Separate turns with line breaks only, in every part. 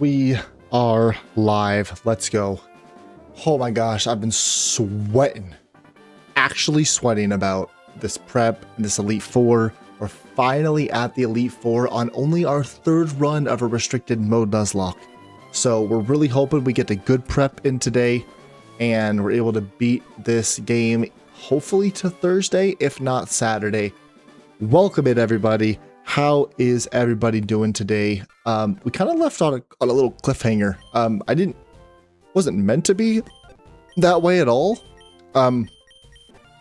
We are live. Let's go. Oh my gosh, I've been sweating. Actually sweating about this prep, this Elite Four. We're finally at the Elite Four on only our third run of a restricted mode Nuzlocke. So we're really hoping we get a good prep in today and we're able to beat this game hopefully to Thursday, if not Saturday. Welcome in, everybody. How is everybody doing today? We kind of left on a little cliffhanger. Wasn't meant to be that way at all.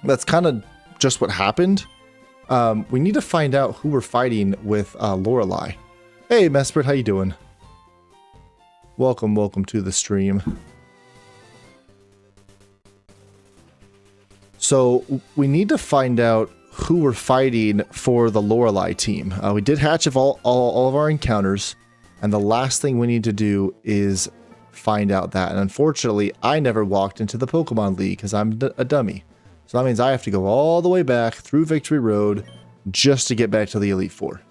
That's kind of just what happened. We need to find out who we're fighting with Lorelei. Hey, Mesprit, how you doing? Welcome to the stream. So we need to find out who we're fighting for the Lorelei team. We did hatch of all of our encounters, and the last thing we need to do is find out that. And unfortunately, I never walked into the Pokemon League because I'm a dummy. So that means I have to go all the way back through Victory Road just to get back to the Elite Four.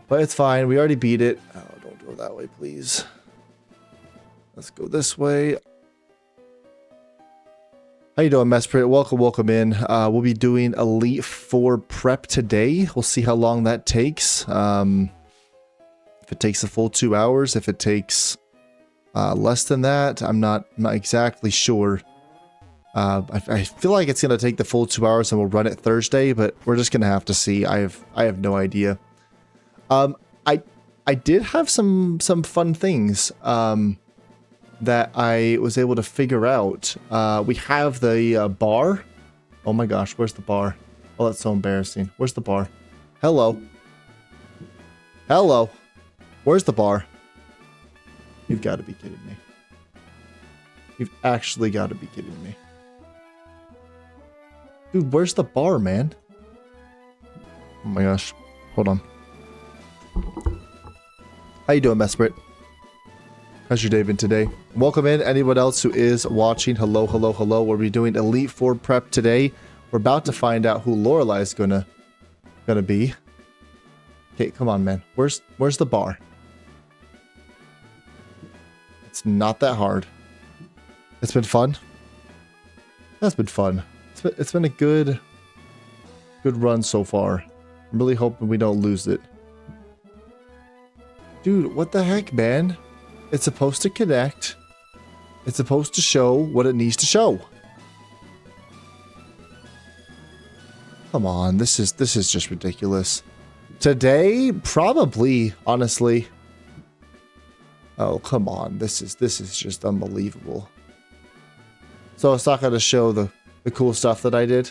But it's fine. We already beat it. Oh, don't go that way, please. Let's go this way. How you doing, Mesprit? Welcome in. We'll be doing Elite Four prep today. We'll see how long that takes. If it takes a full 2 hours, if it takes less than that, I'm not exactly sure. I feel like it's gonna take the full 2 hours, and we'll run it Thursday, but we're just gonna have to see. I have no idea. I did have some fun things. That I was able to figure out. We have the bar. Oh my gosh, where's the bar? Oh, that's so embarrassing. Where's the bar? Hello. Hello. Where's the bar? You've got to be kidding me. You've actually got to be kidding me. Dude, where's the bar, man? Oh my gosh. Hold on. How you doing, Mesprit? How's your day been today? Welcome in, anyone else who is watching. Hello. We'll be doing Elite Four prep today. We're about to find out who Lorelei is gonna be. Okay, come on, man. Where's the bar? It's not that hard. It's been fun. That's been fun. It's been a good run so far. I'm really hoping we don't lose it. Dude, what the heck, man? It's supposed to connect. It's supposed to show what it needs to show. Come on, this is just ridiculous. Today, probably, honestly. Oh, come on. This is just unbelievable. So it's not going to show the cool stuff that I did.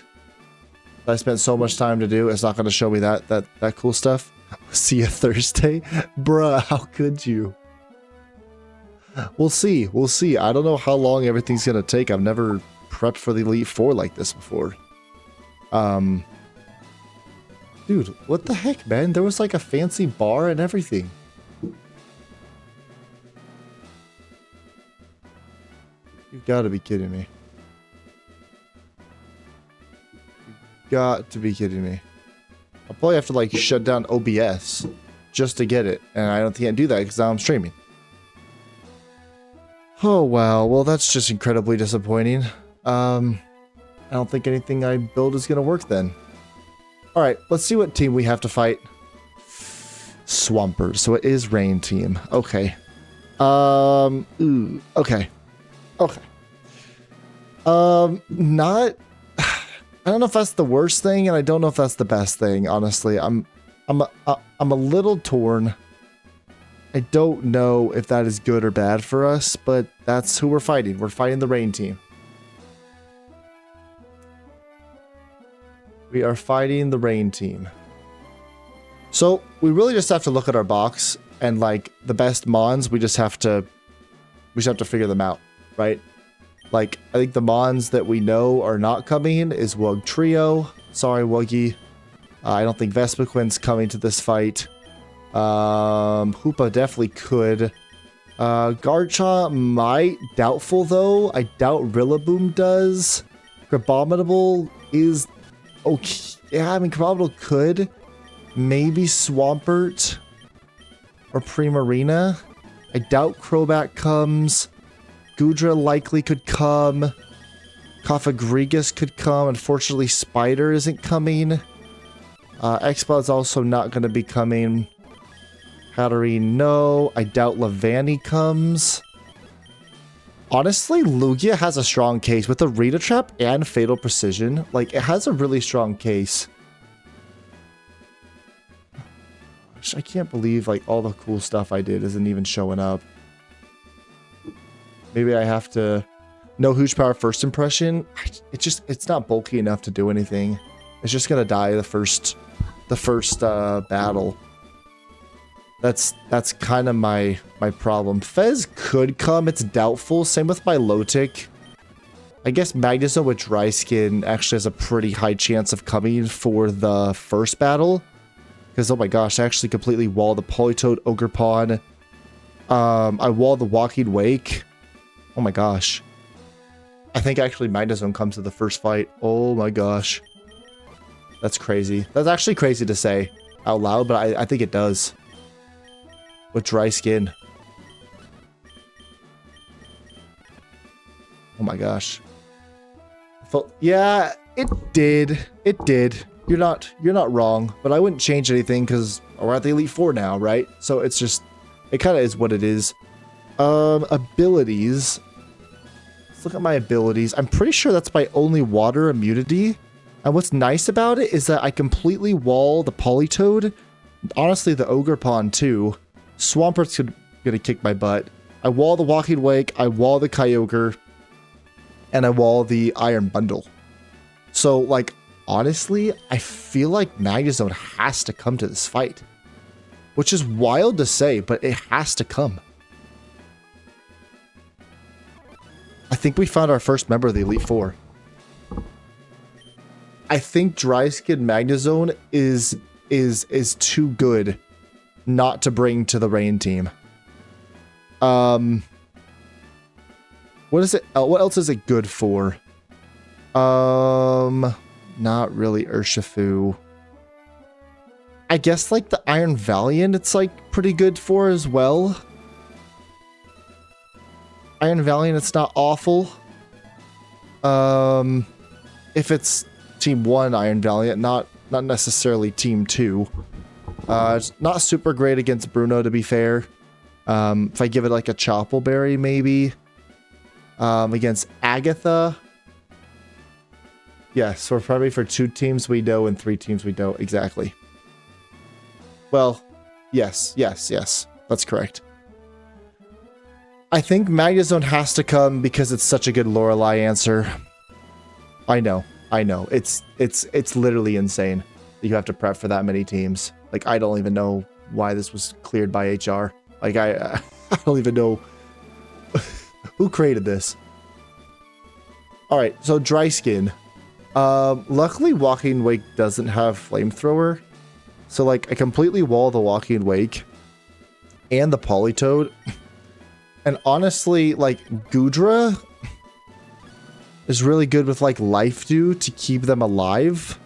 That I spent so much time to do. It's not going to show me that cool stuff. See you Thursday. Bruh, how could you? We'll see. I don't know how long everything's gonna take. I've never prepped for the Elite Four like this before. Dude, what the heck, man? There was like a fancy bar and everything. You've got to be kidding me. You've got to be kidding me. I'll probably have to like shut down OBS just to get it, and I don't think I can do that because now I'm streaming. Oh, wow. Well, that's just incredibly disappointing. I don't think anything I build is going to work then. All right, let's see what team we have to fight. Swampers. So it is Rain team. Okay. Okay. Not... I don't know if that's the worst thing, and I don't know if that's the best thing, honestly. I'm a little torn. I don't know if that is good or bad for us, but that's who we're fighting. We're fighting the Rain team. We are fighting the Rain team. So we really just have to look at our box and like the best mons. We just have to figure them out, right? Like I think the mons that we know are not coming in is Wug Trio. Sorry, Wuggy. I don't think Vespiquen's coming to this fight. Hoopa definitely could. Garchomp might. Doubtful though. I doubt Rillaboom does. Crabominable is okay. Yeah, I mean Crabominable could. Maybe Swampert or Primarina. I doubt Crobat comes. Goodra likely could come. Cofagrigus could come. Unfortunately, Spider isn't coming. Exploud's also not going to be coming. Hatterene, no. I doubt Lavani comes. Honestly, Lugia has a strong case. With the Rita Trap and Fatal Precision, like, it has a really strong case. I can't believe, like, all the cool stuff I did isn't even showing up. Maybe I have to... No Huge Power First Impression. It's not bulky enough to do anything. It's just gonna die the first battle. That's kind of my problem. Fez could come. It's doubtful. Same with my Lotic. I guess Magnezone with Dry Skin actually has a pretty high chance of coming for the first battle. Because, oh my gosh, I actually completely walled the Politoed, Ogerpon. I walled the Walking Wake. Oh my gosh. I think actually Magnezone comes to the first fight. Oh my gosh. That's crazy. That's actually crazy to say out loud, but I think it does. With Dry Skin. Oh my gosh. Yeah, it did. It did. You're not wrong, but I wouldn't change anything because we're at the Elite Four now, right? So it's just, it kind of is what it is. Abilities. Let's look at my abilities. I'm pretty sure that's my only water immunity. And what's nice about it is that I completely wall the Politoed. Honestly, the Ogerpon too. Swampert's gonna kick my butt. I wall the Walking Wake, I wall the Kyogre, and I wall the Iron Bundle. So, like, honestly, I feel like Magnezone has to come to this fight. Which is wild to say, but it has to come. I think we found our first member of the Elite Four. I think Dry Skin Magnezone is too good not to bring to the Rain team. What is it? What else is it good for? Not really Urshifu. I guess like the Iron Valiant, it's like pretty good for as well. Iron Valiant, it's not awful. If it's Team 1 Iron Valiant, not necessarily Team 2. It's not super great against Bruno, to be fair. If I give it like a Choppleberry, maybe. Against Agatha. Yes, so probably for 2 teams we know and 3 teams we know. Exactly. Well, yes. That's correct. I think Magnezone has to come because it's such a good Lorelei answer. I know. It's literally insane that you have to prep for that many teams. Like, I don't even know why this was cleared by HR. Like, I don't even know who created this. Alright, so Dry Skin. Luckily, Walking Wake doesn't have Flamethrower. So, like, I completely wall the Walking Wake and the Politoed. And honestly, like, Goodra is really good with, like, Life Dew to keep them alive.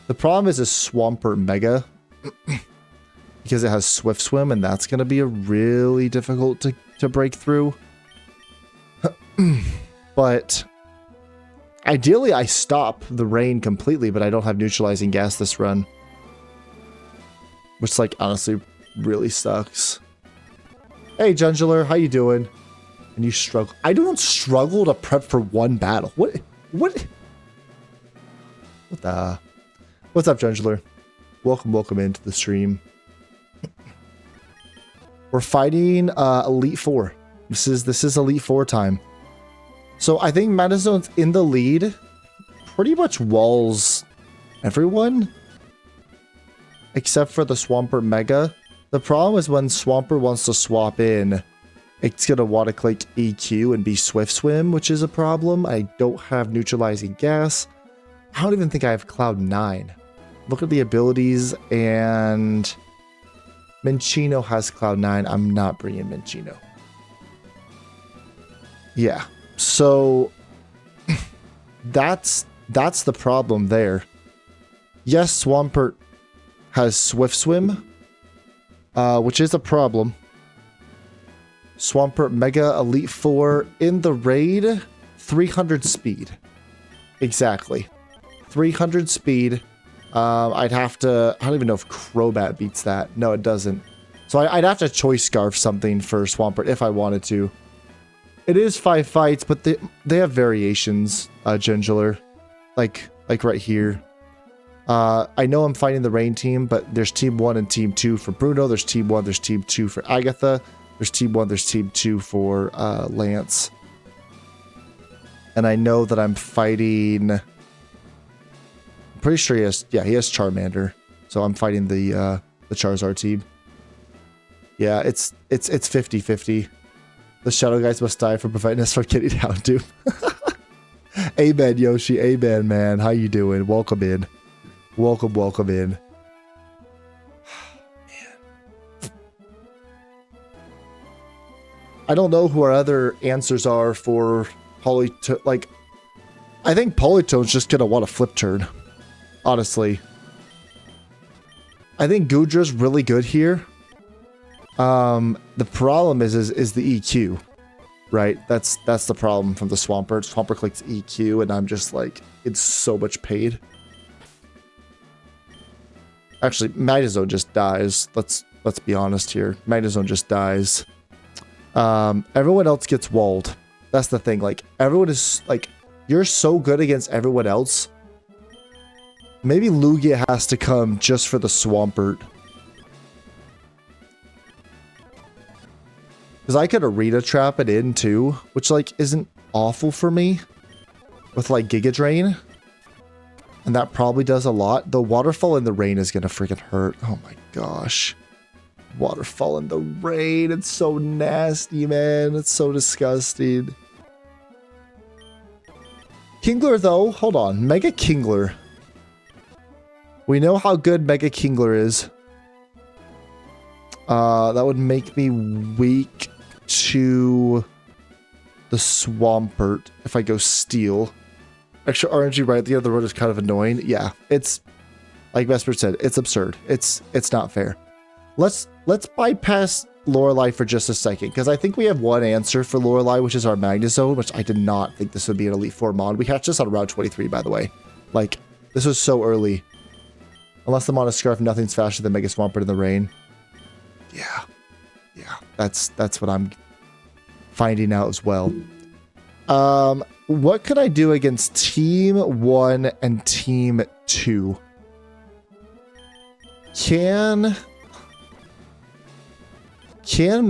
The problem is a Swampert Mega. Because it has Swift Swim, and that's going to be a really difficult to break through. But ideally, I stop the rain completely, but I don't have Neutralizing Gas this run. Which, like, honestly, really sucks. Hey, Jungular, how you doing? And you struggle. I don't struggle to prep for one battle. What the... What's up, Jungular? Welcome into the stream. We're fighting Elite Four. This is Elite Four time. So I think Magnezone's in the lead. Pretty much walls everyone. Except for the Swampert Mega. The problem is when Swampert wants to swap in, it's going to want to click EQ and be Swift Swim, which is a problem. I don't have Neutralizing Gas. I don't even think I have Cloud 9. Look at the abilities, and Minccino has Cloud 9. I'm not bringing Minccino. Yeah, so that's the problem there. Yes, Swampert has Swift Swim, which is a problem. Swampert Mega Elite 4 in the raid, 300 speed. Exactly. 300 speed. I'd have to... I don't even know if Crobat beats that. No, it doesn't. So I'd have to choice scarf something for Swampert if I wanted to. It is 5 fights, but they have variations, Gingular. Like right here. I know I'm fighting the Rain team, but there's Team 1 and Team 2 for Bruno. There's Team 1, there's Team 2 for Agatha. There's Team 1, there's Team 2 for Lance. And I know that I'm fighting... I'm pretty sure he has Charmander. So I'm fighting the Charizard team. Yeah, it's 50-50. The Shadow Guys must die for preventing us from getting Houndoom. Amen, Yoshi. Amen, man. How you doing? Welcome in. Welcome in. Man. I don't know who our other answers are for Polytone. Like, I think Polytone's just gonna want a flip turn. Honestly. I think Goodra's really good here. The problem is the EQ. Right? That's the problem from the Swampert. Swampert clicks EQ and I'm just like, it's so much paid. Actually, Magnezone just dies. Let's be honest here. Magnezone just dies. Everyone else gets walled. That's the thing. Like, everyone is like, you're so good against everyone else. Maybe Lugia has to come just for the Swampert. Because I could Arena Trap it in too, which like isn't awful for me. With like Giga Drain. And that probably does a lot. The Waterfall in the Rain is going to freaking hurt. Oh my gosh. Waterfall in the Rain. It's so nasty, man. It's so disgusting. Kingler, though. Hold on. Mega Kingler. We know how good Mega Kingler is. That would make me weak to the Swampert if I go Steel. Extra RNG right at the end of the road is kind of annoying. Yeah, it's like Vesper said, it's absurd. It's not fair. Let's bypass Lorelei for just a second, because I think we have one answer for Lorelei, which is our Magnezone, which I did not think this would be an Elite Four mod. We hatched this on Route 23, by the way. Like, this was so early. Unless the Mono Scarf, nothing's faster than Mega Swampert in the Rain. Yeah. That's what I'm finding out as well. What could I do against Team 1 and Team 2? Can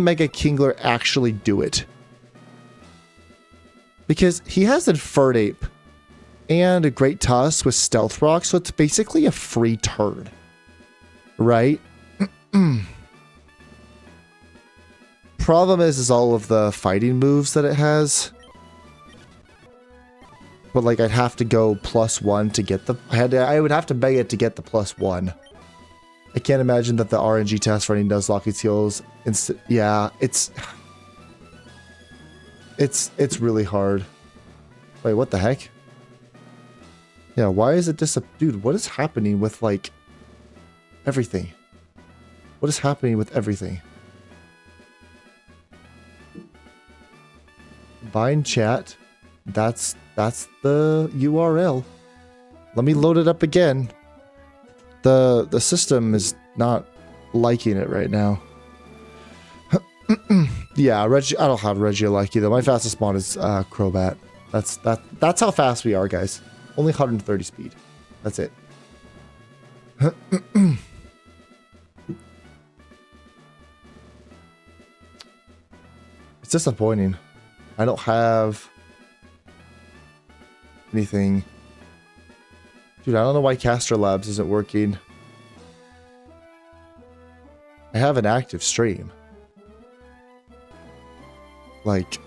Mega Kingler actually do it? Because he has Infernape and a Great Tusk with Stealth Rock, so it's basically a free turn. Right? Problem is all of the fighting moves that it has. But like I'd have to go +1 to get the... I would have to beg it to get the +1. I can't imagine that the RNG test running Nuzlocke skills yeah, it's really hard. Wait, what the heck? Yeah, why is it dude, what is happening with like everything? What is happening with everything? Bind chat. That's the URL. Let me load it up again. The system is not liking it right now. Yeah, Reggie. I don't have Regieleki though. My fastest mod is Crobat. That's how fast we are, guys. Only 130 speed. That's it. It's disappointing. I don't have anything. Dude, I don't know why Caster Labs isn't working. I have an active stream. Like,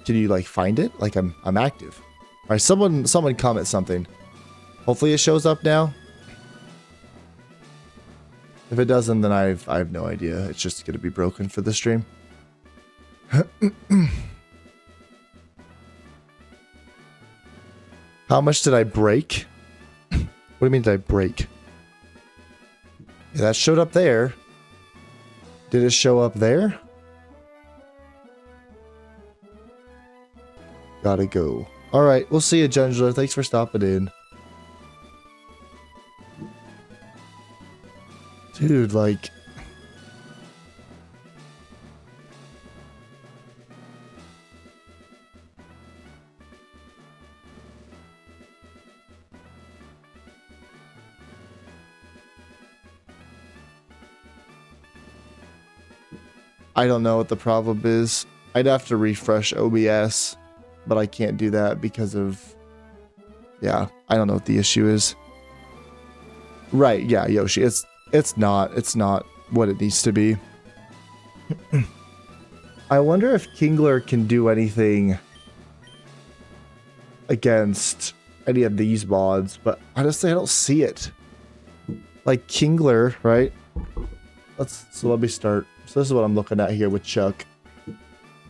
can you like find it? Like I'm active. All right, someone comment something. Hopefully it shows up now. If it doesn't, then I have no idea. It's just gonna be broken for the stream. How much did I break? What do you mean did I break? Yeah, that showed up there. Did it show up there? Gotta go. All right, we'll see you, Ginger. Thanks for stopping in. Dude, like... I don't know what the problem is. I'd have to refresh OBS, but I can't do that because of... Yeah, I don't know what the issue is. Right, yeah, Yoshi, it's not what it needs to be. I wonder if Kingler can do anything against any of these mods, but honestly, I don't see it. Like Kingler, right? So let me start. So this is what I'm looking at here with Chuck.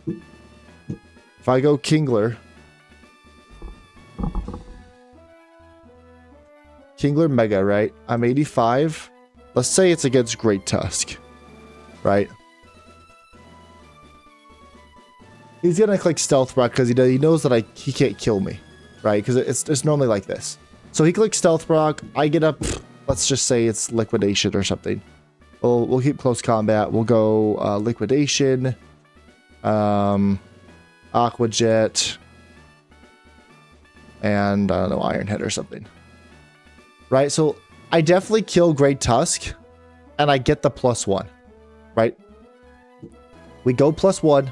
If I go Kingler Mega, right? I'm 85. Let's say it's against Great Tusk, right? He's gonna click Stealth Rock because he knows that he can't kill me, right? Because it's normally like this. So he clicks Stealth Rock. I get up. Let's just say it's Liquidation or something. We'll keep close combat. We'll go Liquidation, Aqua Jet, and I don't know, Iron Head or something. Right, so I definitely kill Great Tusk, and I get the +1, right? We go +1.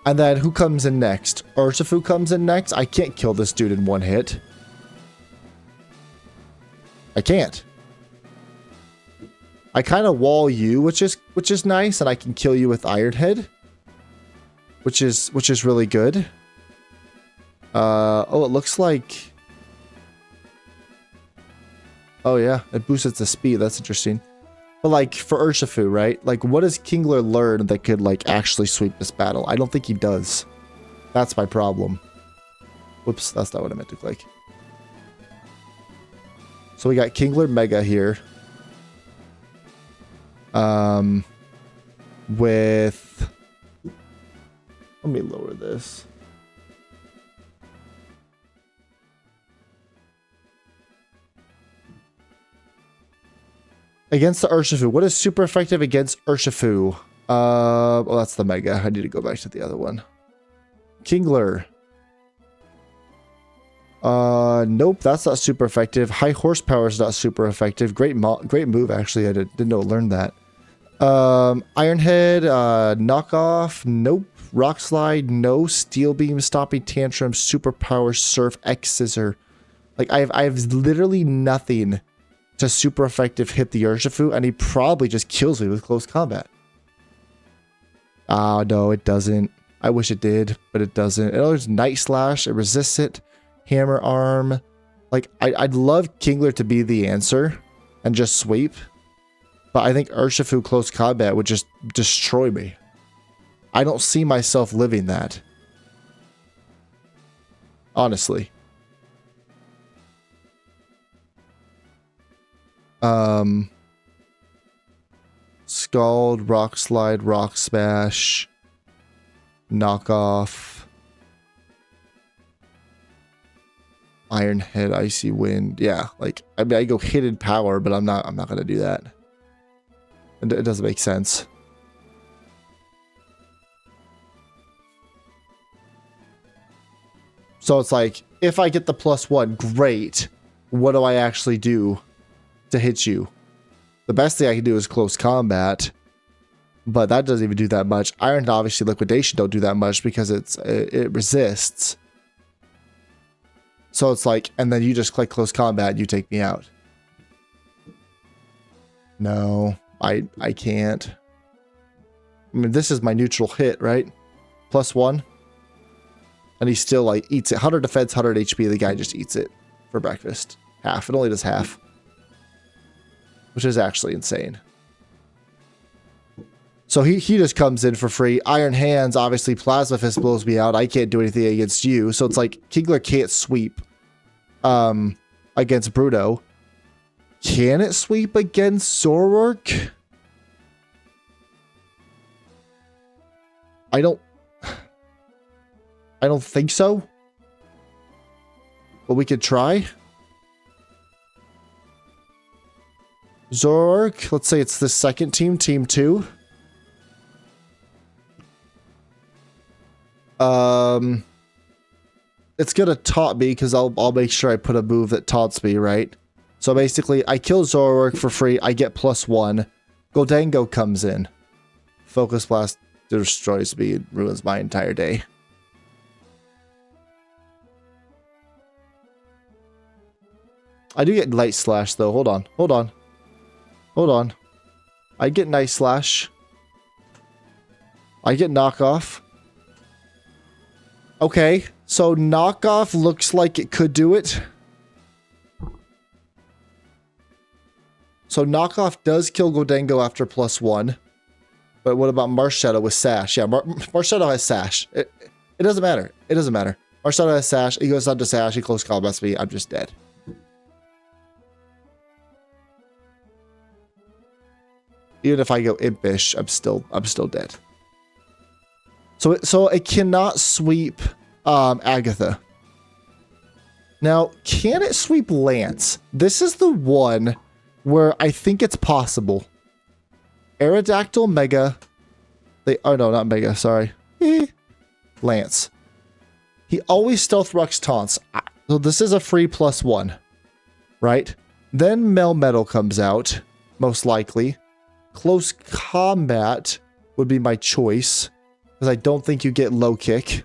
And then who comes in next? Urshifu comes in next. I can't kill this dude in one hit. I can't. I kind of wall you, which is nice, and I can kill you with Iron Head, which is really good. Oh, it looks like... Oh yeah, it boosts the speed. That's interesting. But like for Urshifu, right? Like what does Kingler learn that could like actually sweep this battle? I don't think he does. That's my problem. Whoops, that's not what I meant to click. So we got Kingler Mega here. With... Let me lower this. Against the Urshifu. What is super effective against Urshifu? Well, that's the Mega. I need to go back to the other one. Kingler. Nope, that's not super effective. High horsepower is not super effective. Great move, actually. I didn't know I learned that. Iron Head, knockoff, nope. Rock Slide, no. Steel Beam, Stopping Tantrum, Superpower, Surf, X Scissor. Like, I have literally nothing to super effective hit the Urshifu, and he probably just kills me with close combat. Oh, no, it doesn't. I wish it did, but it doesn't. There's Night Slash, it resists it. Hammer Arm. Like, I'd love Kingler to be the answer and just sweep, but I think Urshifu close combat would just destroy me. I don't see myself living that. Honestly. Scald, Rock Slide, Rock Smash, Knockoff, Iron Head, Icy Wind. Yeah, like I mean, I go Hidden Power, but I'm not gonna do that. It doesn't make sense. So it's like, if I get the +1, great. What do I actually do to hit you? The best thing I can do is close combat, but that doesn't even do that much. Iron Head, obviously, Liquidation don't do that much because it resists. So it's like, and then you just click close combat and you take me out. No, I can't. I mean, this is my neutral hit, right? +1. And he still like eats it. 100 defense, 100 HP. The guy just eats it for breakfast. Half. It only does half. Which is actually insane. So he just comes in for free. Iron Hands, obviously Plasma Fist blows me out. I can't do anything against you. So it's like Kingler can't sweep against Bruto. Can it sweep against Zoroark? I don't think so. But we could try. Zoroark, let's say it's the second team, team 2. It's gonna taunt me because I'll make sure I put a move that taunts me, right? So basically, I kill Zoroark for free, I get +1. Goldango comes in. Focus Blast destroys me and ruins my entire day. I do get Night Slash though. Hold on. I get Night Slash. I get Knockoff. Okay, so Knockoff looks like it could do it. So Knockoff does kill Goldango after +1. But what about Marshadow with Sash? Yeah, Marshadow has Sash. It doesn't matter. It doesn't matter. Marshadow has Sash. He goes down to Sash. He close combats me. I'm just dead. Even if I go Impish, I'm still dead. So it cannot sweep Agatha. Now, can it sweep Lance? This is the one where I think it's possible. Aerodactyl, Mega. Oh no, not Mega, sorry. Lance. He always Stealth Rocks taunts. So this is a free +1. Right? Then Melmetal comes out, most likely. Close Combat would be my choice. Because I don't think you get Low Kick.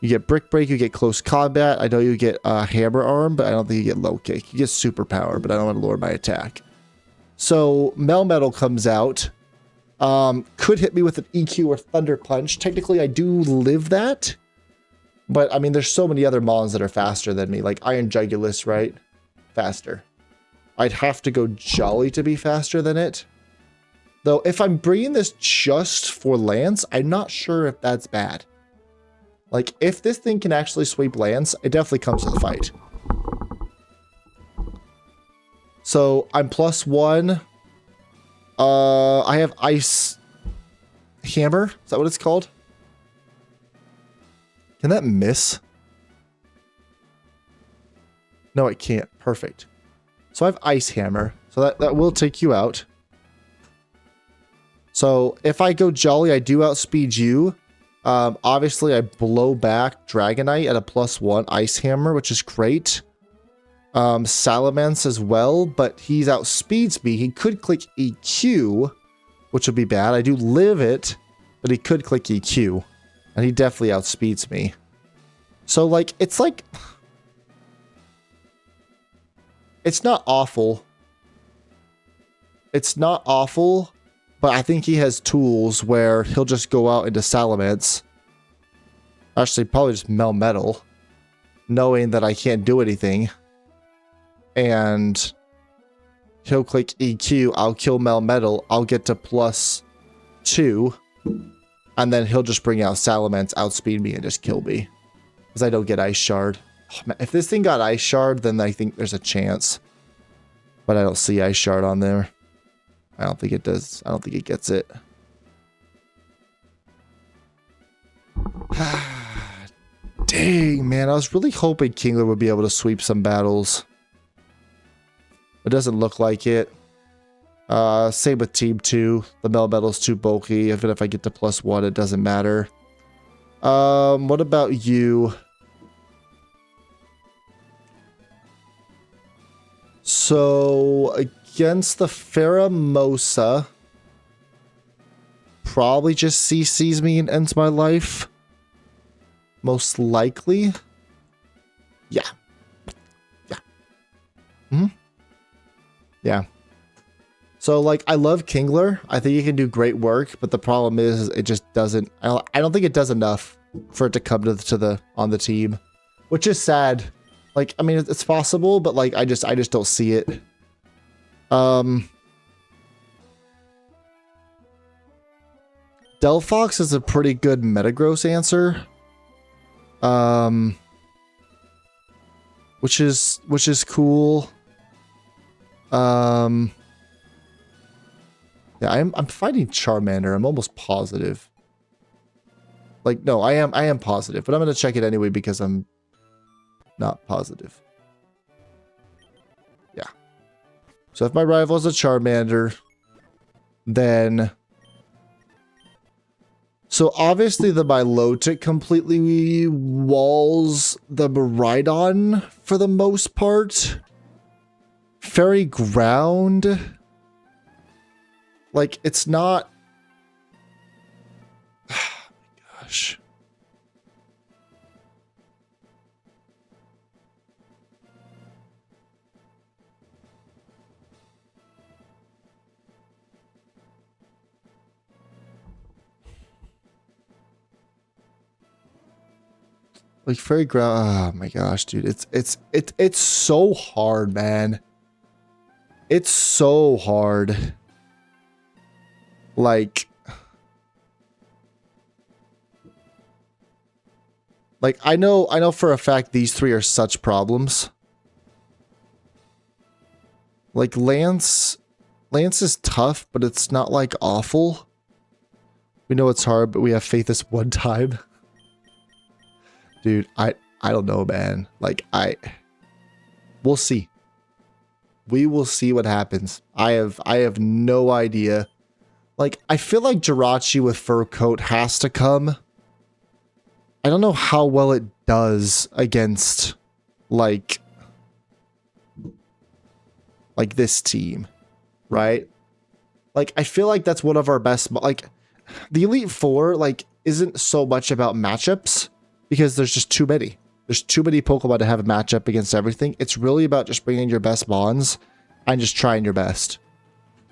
You get Brick Break, you get Close Combat. I know you get Hammer Arm, but I don't think you get Low Kick. You get Superpower, but I don't want to lower my attack. So Melmetal comes out. Could hit me with an EQ or Thunder Punch. Technically, I do live that. But, I mean, there's so many other Mons that are faster than me. Like Iron Jugulus, right? Faster. I'd have to go Jolly to be faster than it. Though, if I'm bringing this just for Lance, I'm not sure if that's bad. Like, if this thing can actually sweep Lance, it definitely comes to the fight. So, I'm +1. I have Ice Hammer. Is that what it's called? Can that miss? No, it can't. Perfect. So I have Ice Hammer. So that will take you out. So if I go Jolly, I do outspeed you. Obviously, I blow back Dragonite at a +1 Ice Hammer, which is great. Salamence as well, but he outspeeds me. He could click EQ, which would be bad. I do live it, but he could click EQ. And he definitely outspeeds me. So, like, it's like... It's not awful. It's not awful, but I think he has tools where he'll just go out into Salamence. Actually, probably just Melmetal, knowing that I can't do anything. And he'll click EQ, I'll kill Melmetal, I'll get to +2, and then he'll just bring out Salamence, outspeed me, and just kill me. Because I don't get Ice Shard. Oh, man, if this thing got Ice Shard, then I think there's a chance. But I don't see Ice Shard on there. I don't think it does. I don't think it gets it. Dang, man. I was really hoping Kingler would be able to sweep some battles. It doesn't look like it. Same with Team 2. The Melmetal's too bulky. Even if I get to +1, it doesn't matter. What about you? So, against the Pheromosa, probably just CCs me and ends my life. Most likely. Yeah. Yeah. So, like, I love Kingler. I think he can do great work, but the problem is it just doesn't... I don't think it does enough for it to come to on the team, which is sad. Like, I mean, it's possible, but, like, I just don't see it. Delphox is a pretty good Metagross answer. Which is cool. Yeah, I'm fighting Charmander. I'm almost positive. Like, no, I am positive, but I'm going to check it anyway because I'm not positive. Yeah. So if my rival is a Charmander, then... So obviously the Milotic completely walls the Miraidon for the most part. Fairy Ground. Like, it's not... Oh my gosh. Like Fairy Ground, oh my gosh, dude. It's so hard, man. It's so hard. Like I know for a fact these three are such problems. Like Lance is tough, but it's not like awful. We know it's hard, but we have faith this one time. Dude, I don't know, man. Like we'll see. We will see what happens. I have no idea. Like, I feel like Jirachi with Fur Coat has to come. I don't know how well it does against like this team, right? Like, I feel like that's one of our best, like the Elite Four, like, isn't so much about matchups because there's just too many. There's too many Pokemon to have a matchup against everything. It's really about just bringing your best mons and just trying your best.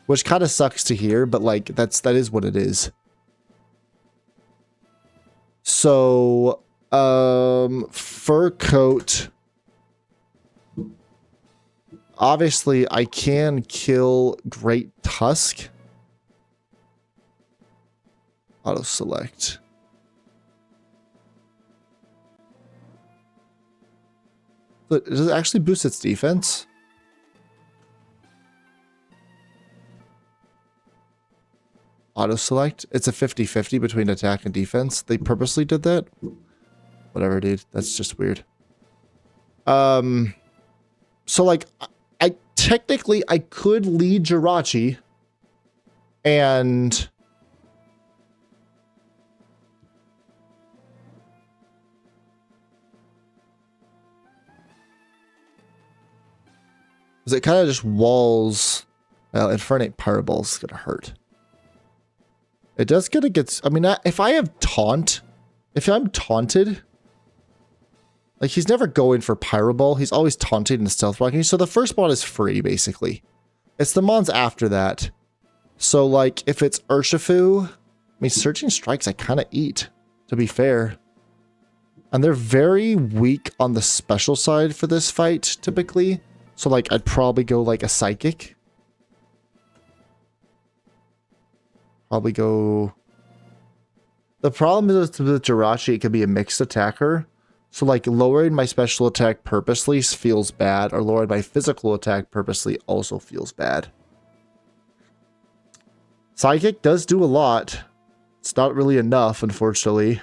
Which kind of sucks to hear, but like that is what it is. So, Fur Coat. Obviously, I can kill Great Tusk. Auto select. But does it actually boost its defense? Auto select. It's a 50-50 between attack and defense. They purposely did that. Whatever, dude. That's just weird. So like, I technically could lead Jirachi and because it kind of just walls. Well, Infernape Powerball is gonna hurt. It does gonna get. I mean, if I have taunt, if I'm taunted, like he's never going for Pyroball. He's always taunting and stealth rocking. So the first mod is free, basically. It's the mons after that. So like, if it's Urshifu, I mean, Surging Strikes I kind of eat, to be fair. And they're very weak on the special side for this fight, typically. So like, I'd probably go like a Psychic. Probably go... The problem is with Jirachi, it could be a mixed attacker. So like lowering my special attack purposely feels bad, or lowering my physical attack purposely also feels bad. Psychic does do a lot. It's not really enough, unfortunately.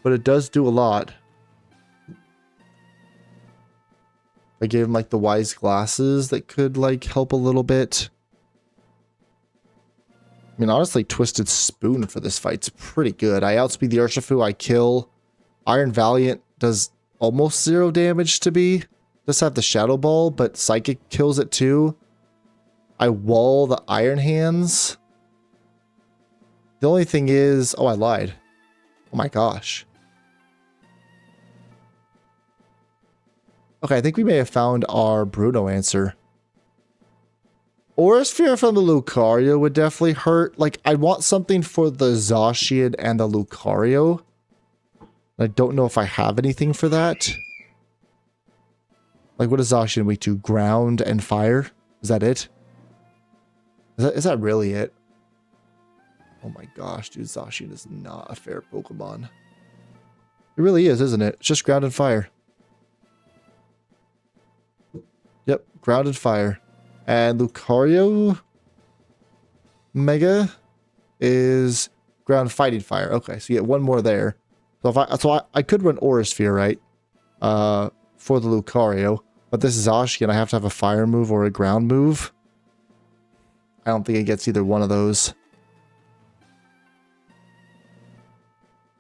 But it does do a lot. I gave him like the wise glasses that could like help a little bit. I mean, honestly, Twisted Spoon for this fight's pretty good. I outspeed the Urshifu, I kill. Iron Valiant does almost 0 damage to me. Does have the Shadow Ball, but Psychic kills it too. I wall the Iron Hands. The only thing is... Oh, I lied. Oh my gosh. Okay, I think we may have found our Bruno answer. Aura Sphere from the Lucario would definitely hurt. Like, I want something for the Zacian and the Lucario. I don't know if I have anything for that. Like, what is Zacian weak to? Ground and fire? Is that it? Is that really it? Oh my gosh, dude. Zacian is not a fair Pokemon. It really is, isn't it? It's just ground and fire. Yep, ground and fire. And Lucario Mega is ground fighting fire. Okay, so you get one more there. So I could run Aura Sphere, right? For the Lucario. But this is Zacian. I have to have a fire move or a ground move. I don't think it gets either one of those.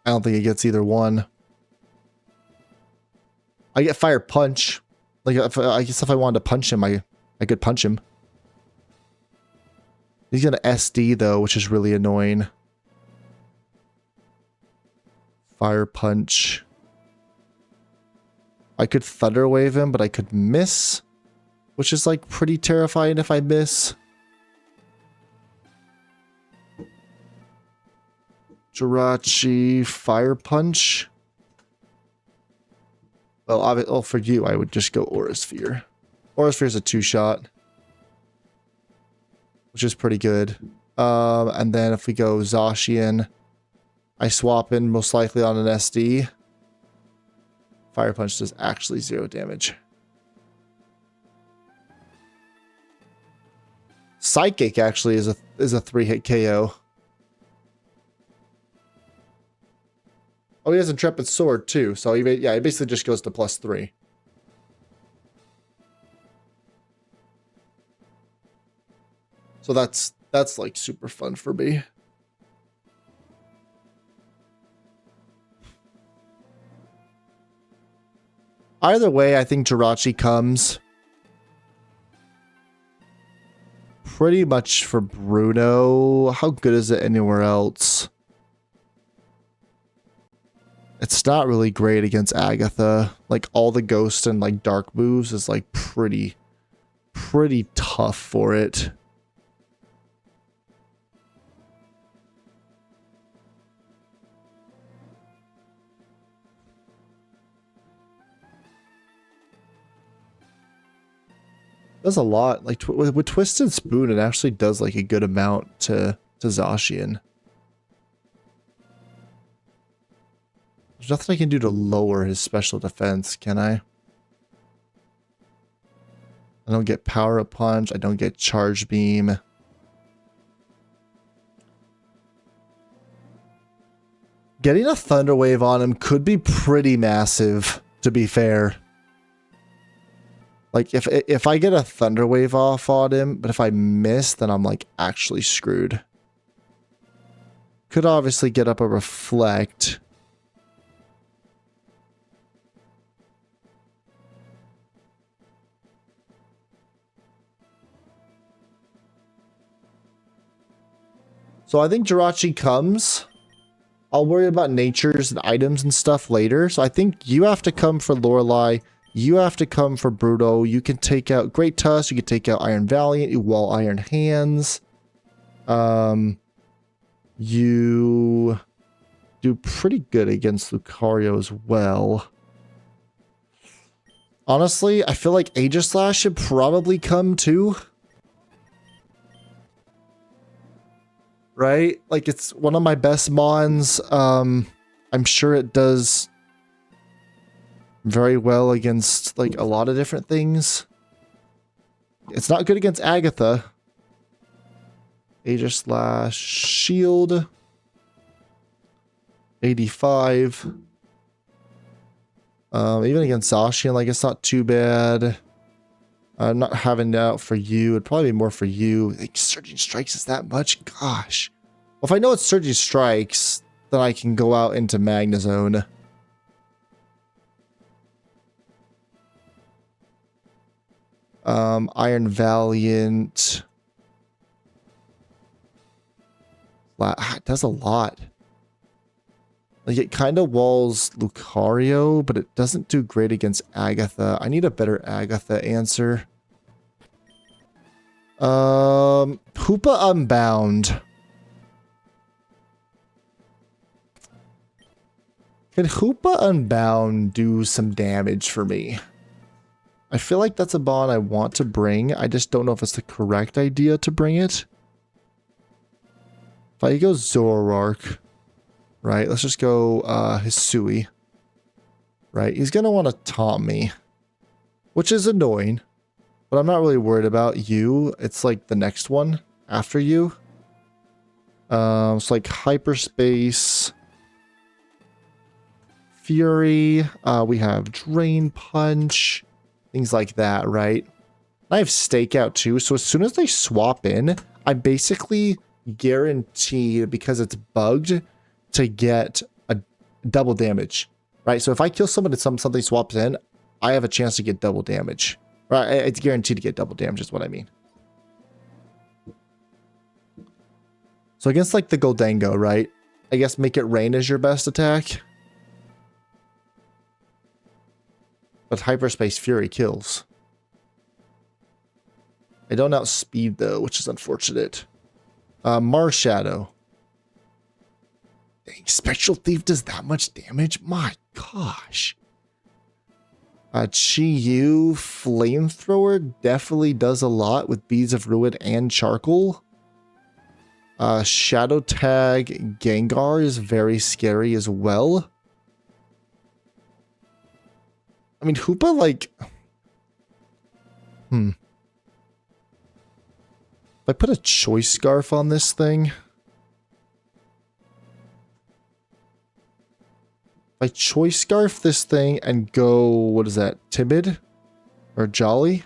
I don't think it gets either one. I get Fire Punch. Like, I guess if I wanted to punch him, I could punch him. He's going to SD, though, which is really annoying. Fire Punch. I could Thunder Wave him, but I could miss. Which is, like, pretty terrifying if I miss. Jirachi, Fire Punch. Well, for you, I would just go Aura Sphere. Aura Sphere is a 2-shot. Which is pretty good. And then if we go Zacian, I swap in most likely on an SD. Fire Punch does actually 0 damage. Psychic actually is a 3-hit KO. Oh, he has Intrepid Sword too, so he basically just goes to +3. So that's like super fun for me. Either way, I think Jirachi comes pretty much for Bruno. How good is it anywhere else? It's not really great against Agatha. Like, all the ghost and like dark moves is like pretty tough for it. Does a lot. Like, with Twisted Spoon, it actually does like a good amount to Zacian. There's nothing I can do to lower his special defense, can I? I don't get Power Up Punch. I don't get Charge Beam. Getting a Thunder Wave on him could be pretty massive, to be fair. Like, if I get a Thunder Wave off on him, but if I miss, then I'm, like, actually screwed. Could obviously get up a Reflect. So I think Jirachi comes. I'll worry about natures and items and stuff later. So I think you have to come for Lorelei. You have to come for Bruno. You can take out Great Tusk. You can take out Iron Valiant. You wall Iron Hands. You do pretty good against Lucario as well. Honestly, I feel like Aegislash should probably come too. Right? Like, it's one of my best mons. I'm sure it does very well against, like, a lot of different things. It's not good against Agatha. Aegislash, Shield. 85. Even against Zacian, like, it's not too bad. I'm not having it out for you. It'd probably be more for you. Like, Surging Strikes is that much? Gosh. Well, if I know it's Surging Strikes, then I can go out into Magnezone. Iron Valiant. It does a lot. Like, it kind of walls Lucario, but it doesn't do great against Agatha. I need a better Agatha answer. Hoopa Unbound. Can Hoopa Unbound do some damage for me? I feel like that's a bond I want to bring. I just don't know if it's the correct idea to bring it. If I go Zoroark... Right, let's just go Hisui. Right, he's going to want to taunt me. Which is annoying. But I'm not really worried about you. It's like the next one after you. It's like hyperspace, fury. We have drain punch, things like that, right? I have stakeout too. So as soon as they swap in, I basically guarantee, because it's bugged, to get a double damage, right? So if I kill someone and something swaps in, I have a chance to get double damage. Right? It's guaranteed to get double damage is what I mean. So against like the Goldango, right? I guess make it rain as your best attack. But Hyperspace Fury kills. I don't outspeed though, which is unfortunate. Mars Shadow. Dang, Spectral Thief does that much damage? My gosh. Chi-Yu Flamethrower definitely does a lot with Beads of Ruin and Charcoal. Shadow Tag Gengar is very scary as well. I mean, Hoopa, like... If I put a Choice Scarf on this thing... If I Choice Scarf this thing and go... What is that? Timid? Or Jolly?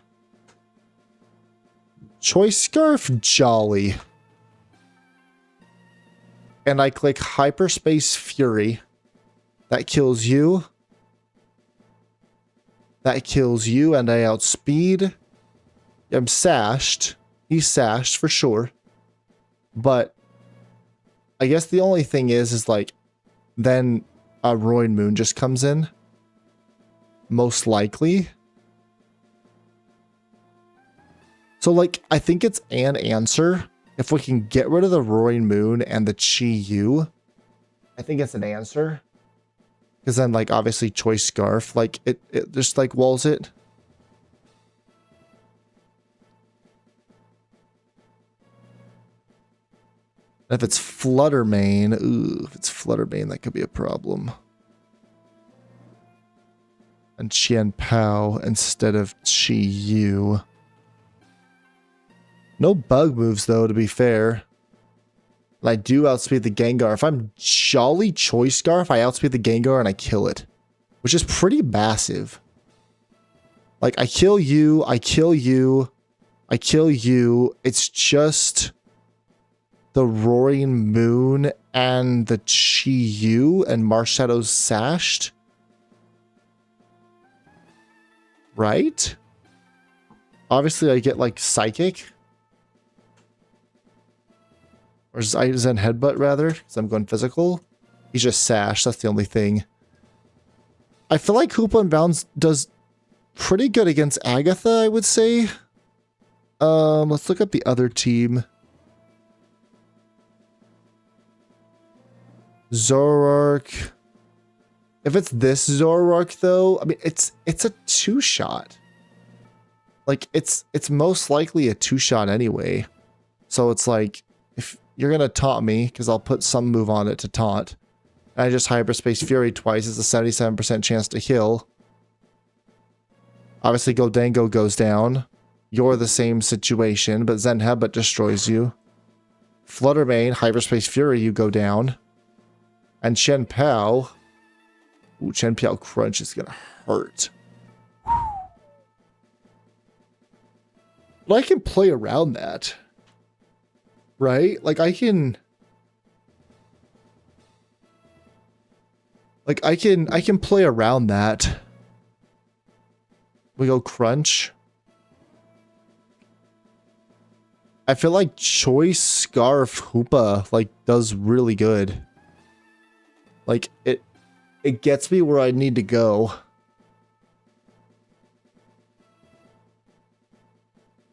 Choice Scarf Jolly. And I click Hyperspace Fury. That kills you. That kills you, and I outspeed. I'm sashed. He's sashed for sure. But I guess the only thing is like, then a Roaring Moon just comes in. Most likely. So like, I think it's an answer. If we can get rid of the Roaring Moon and the Chi-Yu, I think it's an answer. Because then, like, obviously Choice Scarf, like, it just, like, walls it. And if it's Flutter Mane, ooh, if it's Flutter Mane, that could be a problem. And Qian Pao instead of Chi-Yu. No bug moves, though, to be fair. And I do outspeed the Gengar. If I'm Jolly Choice Scarf, I outspeed the Gengar and I kill it. Which is pretty massive. Like, I kill you, I kill you, I kill you. It's just the Roaring Moon and the Chi-Yu and Marshadow's sashed. Right? Obviously, I get, like, Psychic. Or Zen Headbutt, rather, because I'm going physical. He's just sash. That's the only thing. I feel like Hoopa Unbound does pretty good against Agatha, I would say. Let's look up the other team. Zoroark. If it's this Zoroark, though, I mean, it's a two-shot. Like, it's most likely a two-shot anyway. So it's like, if you're going to taunt me, because I'll put some move on it to taunt. And I just Hyperspace Fury twice. It's a 77% chance to heal. Obviously, Goldango goes down. You're the same situation, but Zen Headbutt destroys you. Flutter Mane, Hyperspace Fury, you go down. And Chen Pao. Ooh, Chen Pao Crunch is going to hurt. But I can play around that. Right? Like, I can... Like, I can play around that. We go Crunch. I feel like Choice Scarf Hoopa, like, does really good. Like, it gets me where I need to go.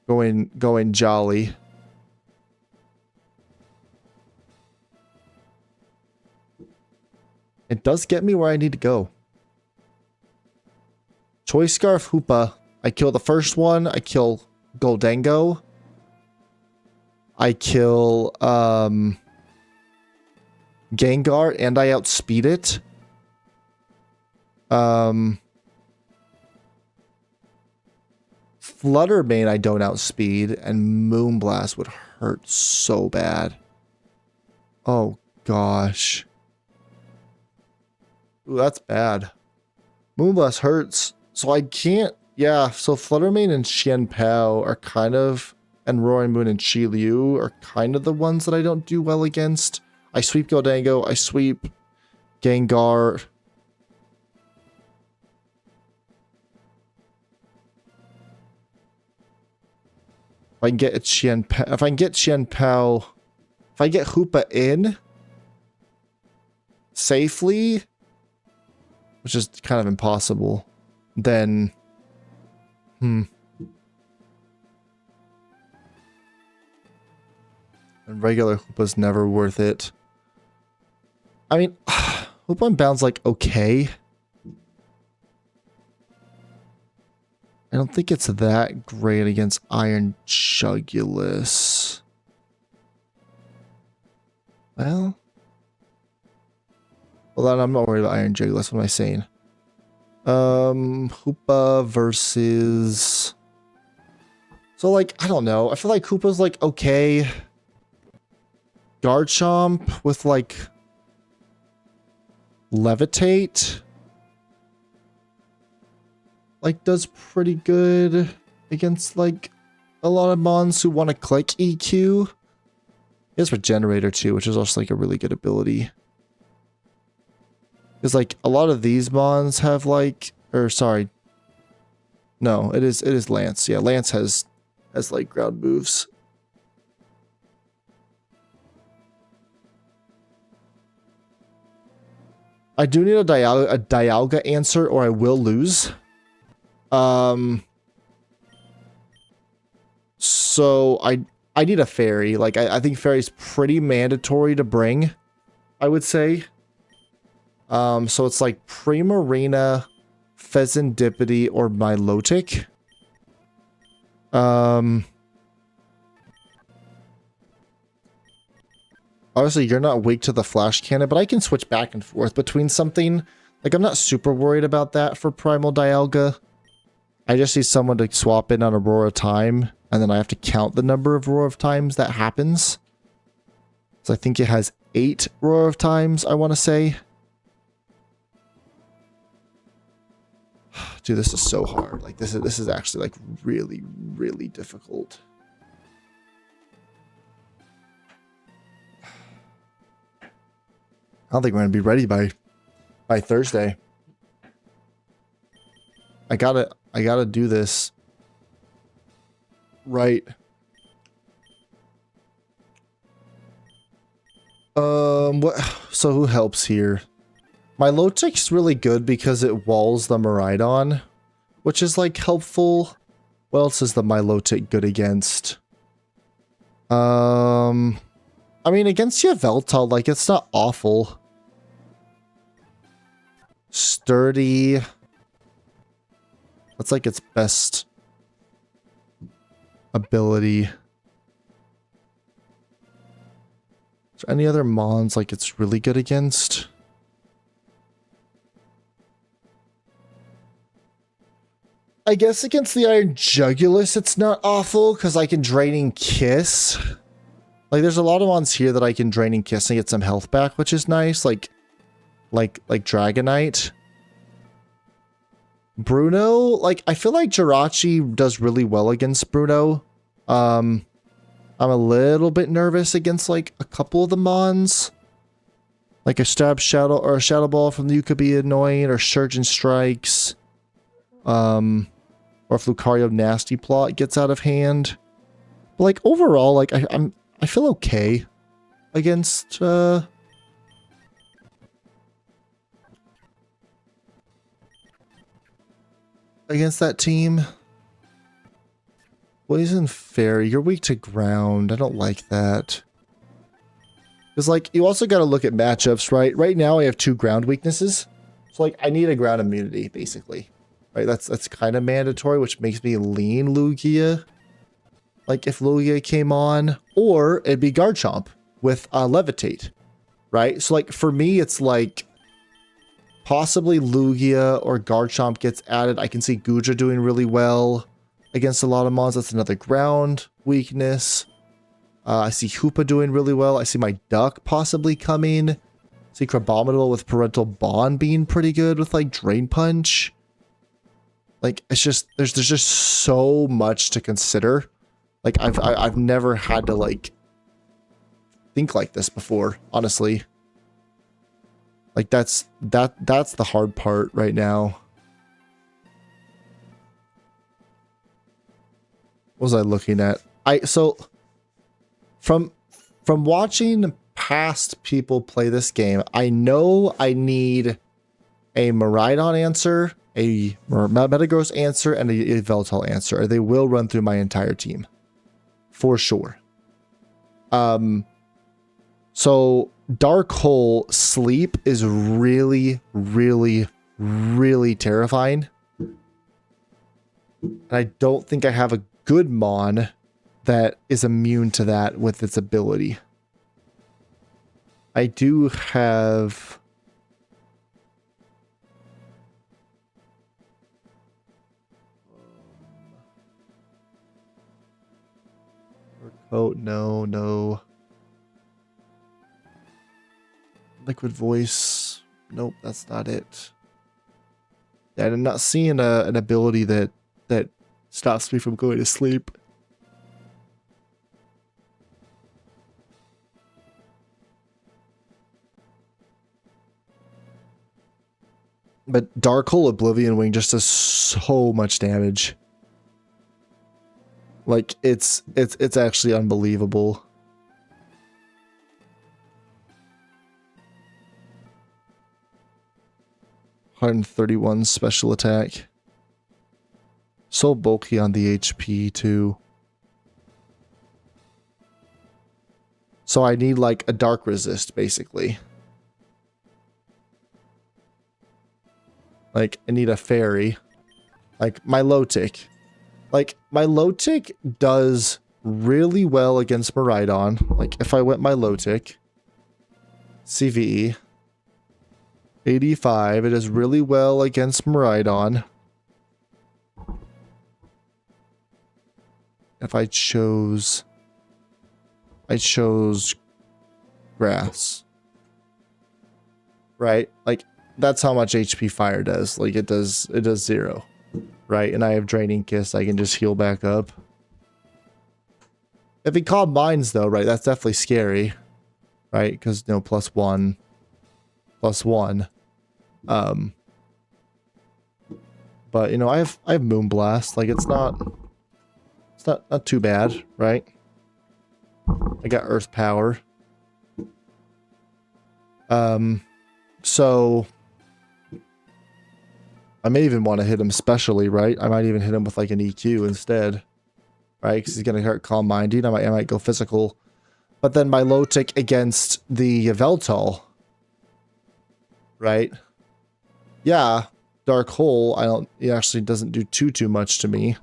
Going Jolly. It does get me where I need to go. Choice Scarf Hoopa. I kill the first one. I kill Goldango. I kill Gengar and I outspeed it. Flutter Mane I don't outspeed, and Moonblast would hurt so bad. Oh, gosh. Ooh, that's bad. Moonblast hurts. So I can't... Yeah, so Fluttermane and Xian Pao are kind of... And Roaring Moon and Chi Liu are kind of the ones that I don't do well against. I sweep Goldango. I sweep Gengar. If I can get Xian Pao... If I can get Xian Pao... If I get Hoopa in... safely... which is kind of impossible, then... And regular Hoopa's never worth it. I mean, Hoopa Unbound's like okay. I don't think it's that great against Iron Jugulus. Well, then I'm not worried about Iron Jugulus. What am I saying? Hoopa versus... So, like, I don't know. I feel like Hoopa's, like, okay. Garchomp with, like, Levitate. Like, does pretty good against, like, a lot of mons who want to click EQ. He has Regenerator, too, which is also, like, a really good ability. Because, like, a lot of these mons have, like... Or, sorry. No, it is Lance. Yeah, Lance has like, ground moves. I do need a Dialga answer, or I will lose. So, I need a Fairy. Like, I think Fairy's pretty mandatory to bring, I would say. So it's like Primarina, Pheasantipity, or Milotic. Obviously, you're not weak to the Flash Cannon, but I can switch back and forth between something. Like, I'm not super worried about that for Primal Dialga. I just need someone to swap in on Aurora Time, and then I have to count the number of Roar of Times that happens. So I think it has 8 Roar of Times, I want to say. Dude, this is so hard. Like, this is actually, like, really, really difficult. I don't think we're gonna be ready by Thursday. I gotta do this right. What? So who helps here? Milotic's really good because it walls the Miraidon, which is like helpful. What else is the Milotic good against? I mean, against Yveltal, like, it's not awful. Sturdy. That's like its best ability. Is there any other mons like it's really good against? I guess against the Iron Jugulus it's not awful because I can Draining Kiss. Like, there's a lot of ones here that I can Draining Kiss and get some health back, which is nice. Like Dragonite. Bruno, like, I feel like Jirachi does really well against Bruno. I'm a little bit nervous against, like, a couple of the mons. Like a Stab Shadow or a Shadow Ball from you could be annoying, or Surgeon Strikes. Or if Lucario Nasty Plot gets out of hand. But, like, overall, like, I feel okay against that team. Poison Fairy, you're weak to ground. I don't like that. Because, like, you also got to look at matchups, right? Right now I have 2 ground weaknesses. So, like, I need a ground immunity, basically. Right? That's kind of mandatory, which makes me lean Lugia. Like, if Lugia came on, or it'd be Garchomp with Levitate, right? So, like, for me, it's like possibly Lugia or Garchomp gets added. I can see Gudra doing really well against a lot of mons. That's another ground weakness. I see Hoopa doing really well. I see my Duck possibly coming. I see Crabominable with Parental Bond being pretty good with like Drain Punch. Like it's just there's just so much to consider. Like I've never had to like think like this before, honestly. Like that's the hard part right now. What was I looking at? So from watching past people play this game, I know I need a Miraidon answer, a Metagross answer, and a Yveltal answer, or they will run through my entire team. For sure. So Dark Hole Sleep is really, really, really terrifying. And I don't think I have a good Mon that is immune to that with its ability. I do have... Oh, no. Liquid Voice. Nope, that's not it. Yeah, I'm not seeing an ability that stops me from going to sleep. But Dark Hole Oblivion Wing just does so much damage. Like it's actually unbelievable. $131 special attack. So bulky on the HP too. So I need like a dark resist basically. Like I need a fairy. Like my low tick. Like my low tick does really well against Miraidon. Like if I went my low tick. CVE. 85. It does really well against Miraidon. If I chose grass. Right? Like that's how much HP fire does. Like it does 0. Right? And I have Draining Kiss. I can just heal back up. If he Calm Minds though, right? That's definitely scary. Right? Because no +1. +1. But you know, I have Moonblast. Like it's not too bad, right? I got Earth Power. So I may even want to hit him specially, right? I might even hit him with like an EQ instead, right? Because he's gonna start Calm Minding. I might go physical, but then my low tick against the Yveltal, right? Yeah, Dark Hole. It actually doesn't do too much to me.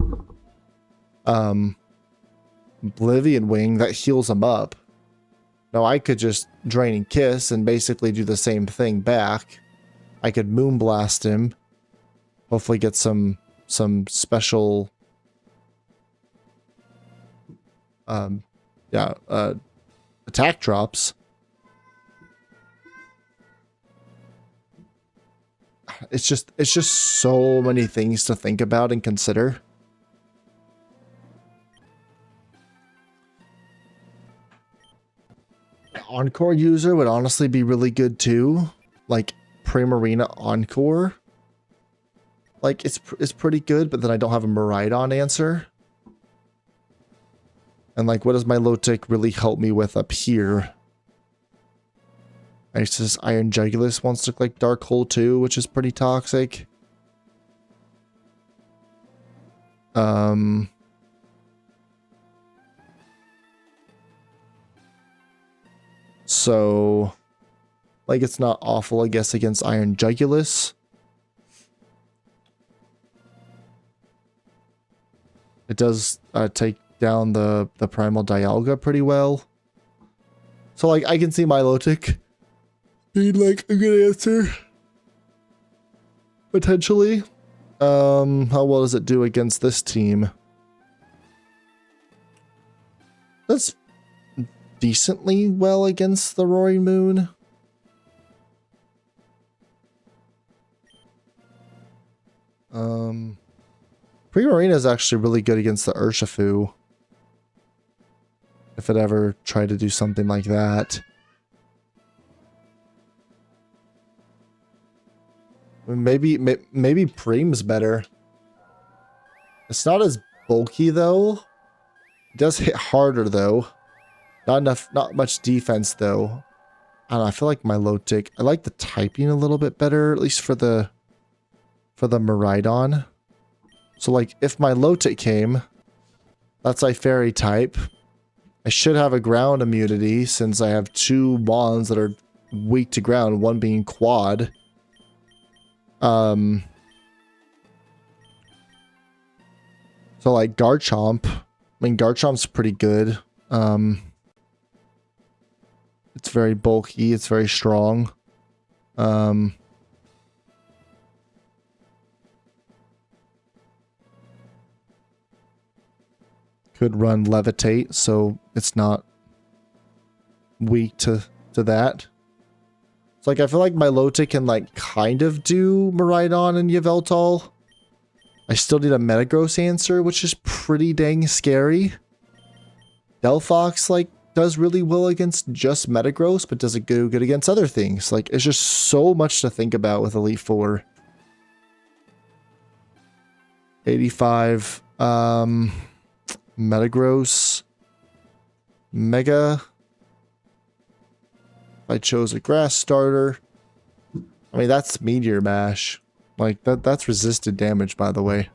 Oblivion Wing, that heals him up. Now I could just Draining Kiss and basically do the same thing back. I could Moonblast him. Hopefully get some special attack drops. It's just so many things to think about and consider. Encore user would honestly be really good too. Like Primarina Encore. Like it's pretty good, but then I don't have a Miraidon answer. And like what does my low tick really help me with up here? I says Iron Jugulus wants to look like Dark Hole too, which is pretty toxic. So like it's not awful, I guess, against Iron Jugulus. It does take down the Primal Dialga pretty well. So like I can see Milotic being like a good answer. Potentially. How well does it do against this team? That's decently well against the Roaring Moon. Primarina is actually really good against the Urshifu. If it ever tried to do something like that. Maybe Preem's better. It's not as bulky though. It does hit harder though. Not much defense though. I don't know, I feel like my Milotic, I like the typing a little bit better, at least for the Miraidon. So like if my Milotic came, that's a fairy type. I should have a ground immunity since I have two wands that are weak to ground, one being quad. So like Garchomp, I mean Garchomp's pretty good. It's very bulky, it's very strong. Could run Levitate, so it's not weak to that. It's like I feel like Milotic can like kind of do Miraidon and Yveltal. I still need a Metagross answer, which is pretty dang scary. Delphox like does really well against just Metagross, but doesn't go good against other things. Like it's just so much to think about with Elite Four. 85. Metagross. Mega. I chose a grass starter. I mean, that's Meteor Mash. Like, that's resisted damage, by the way.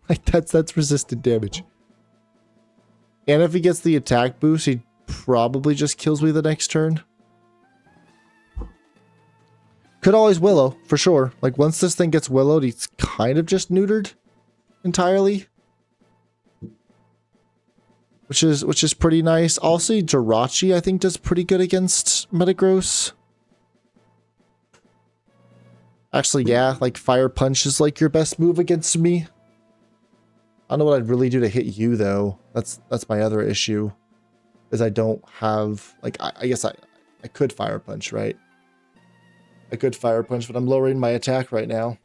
Like, that's resisted damage. And if he gets the attack boost, he probably just kills me the next turn. Could always Willow, for sure. Like, once this thing gets Willowed, he's kind of just neutered entirely. Which is pretty nice. Also, Jirachi, I think, does pretty good against Metagross. Actually, yeah, like Fire Punch is like your best move against me. I don't know what I'd really do to hit you though. That's my other issue. Is I don't have like I guess I could Fire Punch, right? I could Fire Punch, but I'm lowering my attack right now.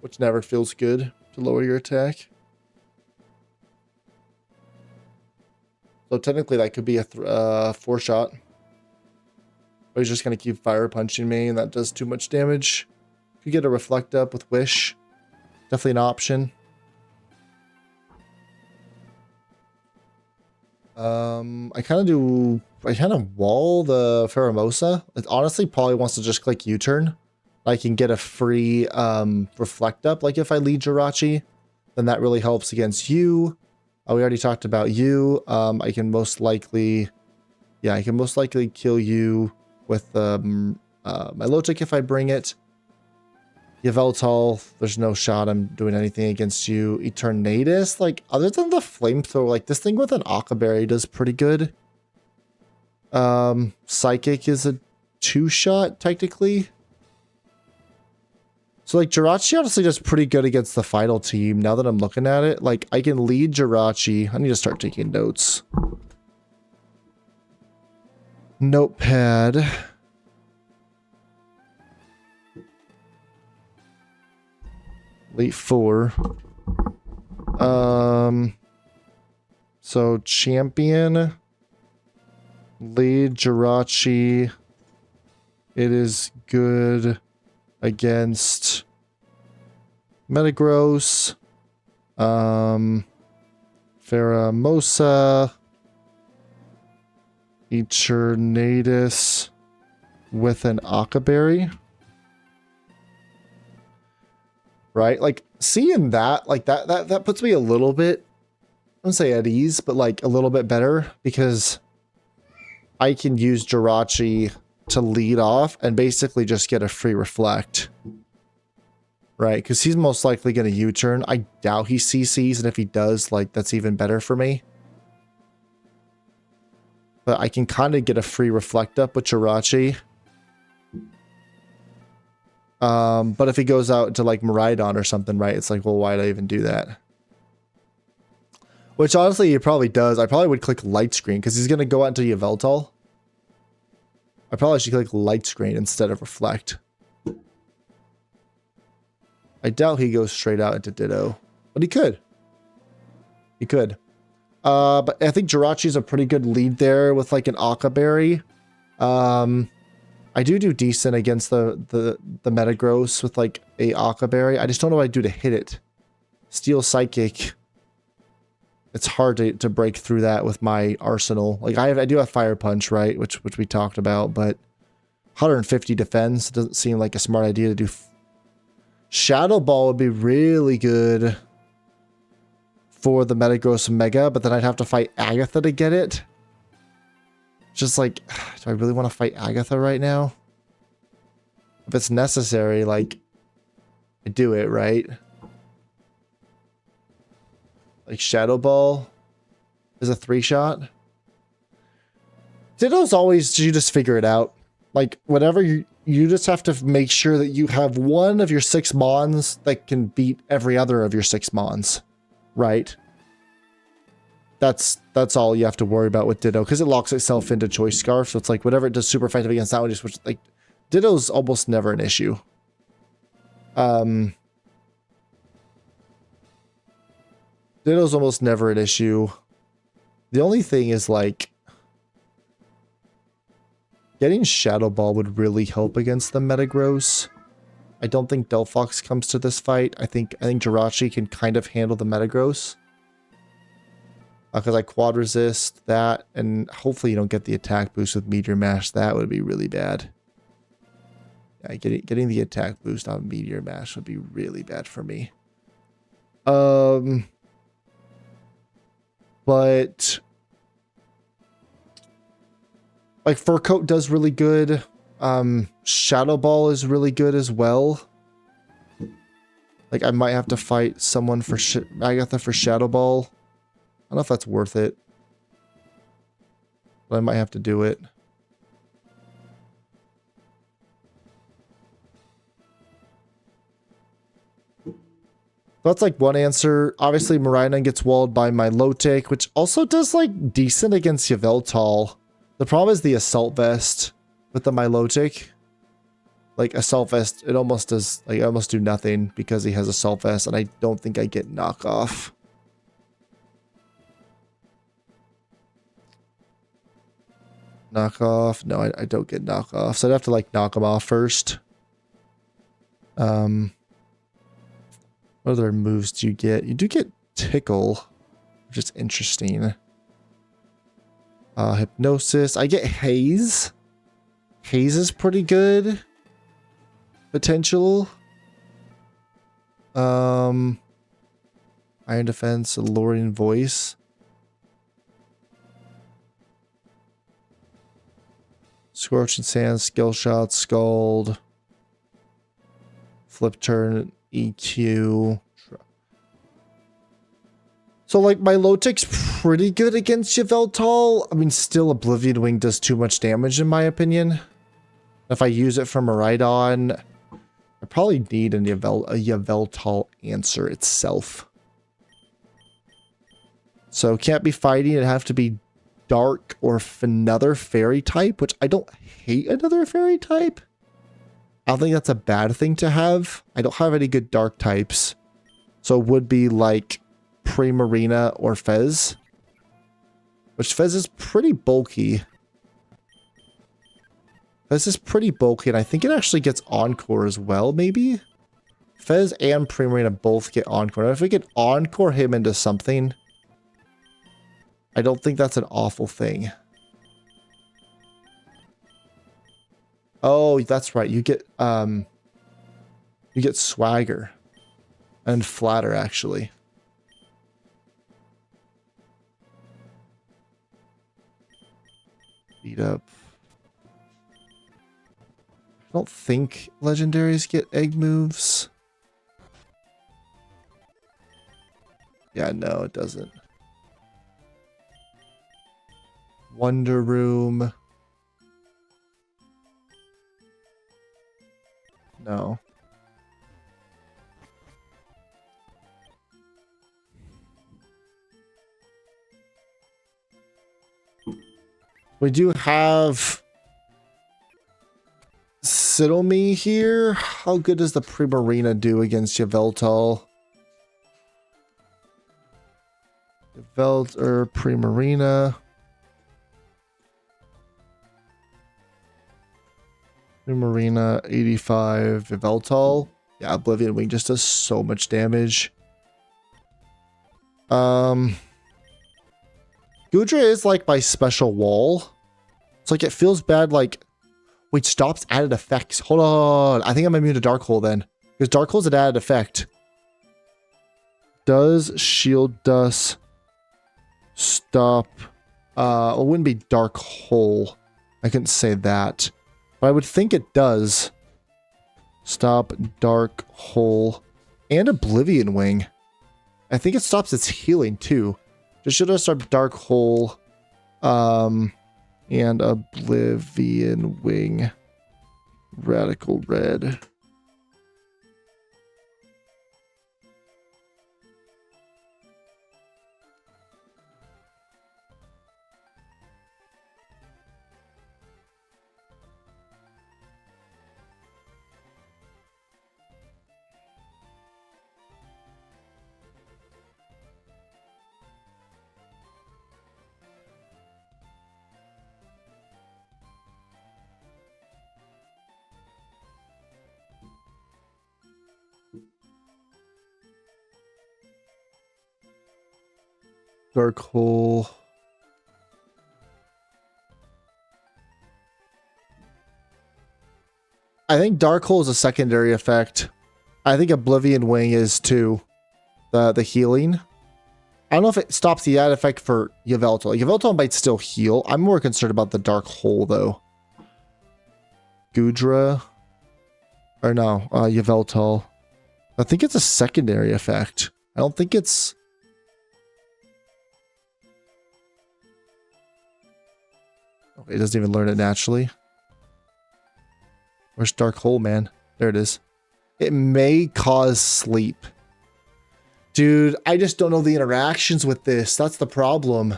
Which never feels good to lower your attack. So technically that could be a 4-shot. But he's just going to keep fire punching me and that does too much damage. If you get a Reflect Up with Wish, definitely an option. I kind of wall the Pheromosa. It honestly probably wants to just click U-turn. I can get a free Reflect Up. Like if I lead Jirachi, then that really helps against you. We already talked about you. I can most likely kill you with my Milotic if I bring it. Yveltal, there's no shot I'm doing anything against you. Eternatus, like other than the flamethrower, like this thing with an Occaberry does pretty good. Psychic is a 2-shot technically. So like Jirachi honestly does pretty good against the final team now that I'm looking at it. Like I can lead Jirachi. I need to start taking notes. Notepad. Elite Four. So champion. Lead Jirachi. It is good against Metagross, Pheromosa, Eternatus with an Occaberry. Right? Like seeing that, like that puts me a little bit, I wouldn't say at ease, but like a little bit better because I can use Jirachi to lead off and basically just get a free Reflect. Right, because he's most likely going to U-turn. I doubt he CCs, and if he does, like, that's even better for me. But I can kind of get a free Reflect Up with Jirachi. But if he goes out to like Miraidon or something, right? It's like, well, why did I even do that? Which honestly, he probably does. I probably would click light screen because he's going to go out into Yveltal. I probably should click light screen instead of reflect. I doubt he goes straight out into Ditto, but he could. He could. But I think Jirachi's a pretty good lead there with like an Aqua Berry. I do decent against the Metagross with like a Aqua Berry. I just don't know what I do to hit it. Steel Psychic. It's hard to break through that with my arsenal. Like I do have Fire Punch, right? Which we talked about, but 150 defense doesn't seem like a smart idea to do. Shadow Ball would be really good for the Metagross Mega, but then I'd have to fight Agatha to get it. Just like, do I really want to fight Agatha right now? If it's necessary, like, I do it, right? Like Shadow Ball is a 3-shot. Ditto's always, you just figure it out. Like, whatever you just have to make sure that you have one of your 6 Mons that can beat every other of your 6 Mons. Right? That's all you have to worry about with Ditto, because it locks itself into Choice Scarf, so it's like whatever it does super effective against that one, just which like Ditto's almost never an issue. Ditto's almost never an issue. The only thing is like getting Shadow Ball would really help against the Metagross. I don't think Delphox comes to this fight. I think Jirachi can kind of handle the Metagross. Because I quad resist that, and hopefully you don't get the attack boost with Meteor Mash. That would be really bad. Yeah, getting the attack boost on Meteor Mash would be really bad for me. But like Fur Coat does really good. Shadow Ball is really good as well. Like I might have to fight someone for Agatha for Shadow Ball. I don't know if that's worth it, but I might have to do it. That's like one answer. Obviously, Miraidon gets walled by my Milotic, which also does like decent against Yveltal. The problem is the Assault Vest with the Milotic. Like Assault Vest, it almost does, like I almost do nothing because he has Assault Vest, and I don't think I get knockoff. Knockoff? No, I don't get knockoff. So I'd have to like knock him off first. What other moves do you get? You do get Tickle, which is interesting. Hypnosis. I get Haze. Haze is pretty good. Potential. Iron Defense, Alluring Voice. Scorching Sand, Skill Shot, Scald. Flip Turn, EQ. So like my Milotic's pretty good against Yveltal. I mean, still Oblivion Wing does too much damage in my opinion. If I use it for Miraidon, I probably need a Yveltal answer itself. So can't be fighting, it'd have to be dark or another fairy type, which I don't hate another fairy type. I don't think that's a bad thing to have. I don't have any good dark types. So it would be like Primarina or Fez. Which Fez is pretty bulky. Fez is pretty bulky, and I think it actually gets Encore as well, maybe? Fez and Primarina both get Encore. Now, if we could Encore him into something, I don't think that's an awful thing. Oh, that's right. You get Swagger and Flatter actually. Beat up. I don't think legendaries get egg moves. Yeah, no, it doesn't. Wonder Room. No. We do have Sidomi here. How good does the Primarina do against Yveltal? Yveltal, Primarina. Primarina, 85. Yveltal. Yeah, Oblivion Wing just does so much damage. Gudra is like my special wall. It's like it feels bad like... Wait, stops added effects. Hold on. I think I'm immune to Dark Hole then. Because Dark Hole's an added effect. Does Shield Dust stop... it wouldn't be Dark Hole. I couldn't say that. But I would think it does. Stop Dark Hole. And Oblivion Wing. I think it stops its healing too. Just should have stop Dark Hole. And Oblivion Wing. Radical Red. Dark Hole. I think Dark Hole is a secondary effect. I think Oblivion Wing is too. The healing. I don't know if it stops the add effect for Yveltal. Yveltal might still heal. I'm more concerned about the Dark Hole though. Gudra. Or no, Yveltal. I think it's a secondary effect. I don't think it's... It doesn't even learn it naturally. Where's Dark Hole, man? There it is. It may cause sleep. Dude, I just don't know the interactions with this. That's the problem.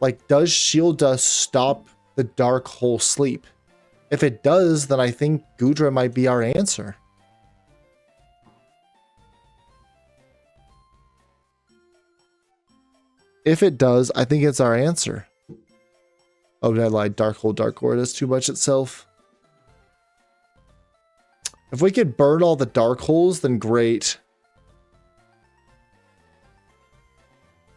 Like, does Shield Dust stop the Dark Hole sleep? If it does, then I think Gudra might be our answer. If it does, I think it's our answer. Oh, did I lie? Dark Hole, Dark Hole does too much itself. If we could burn all the Dark Holes, then great.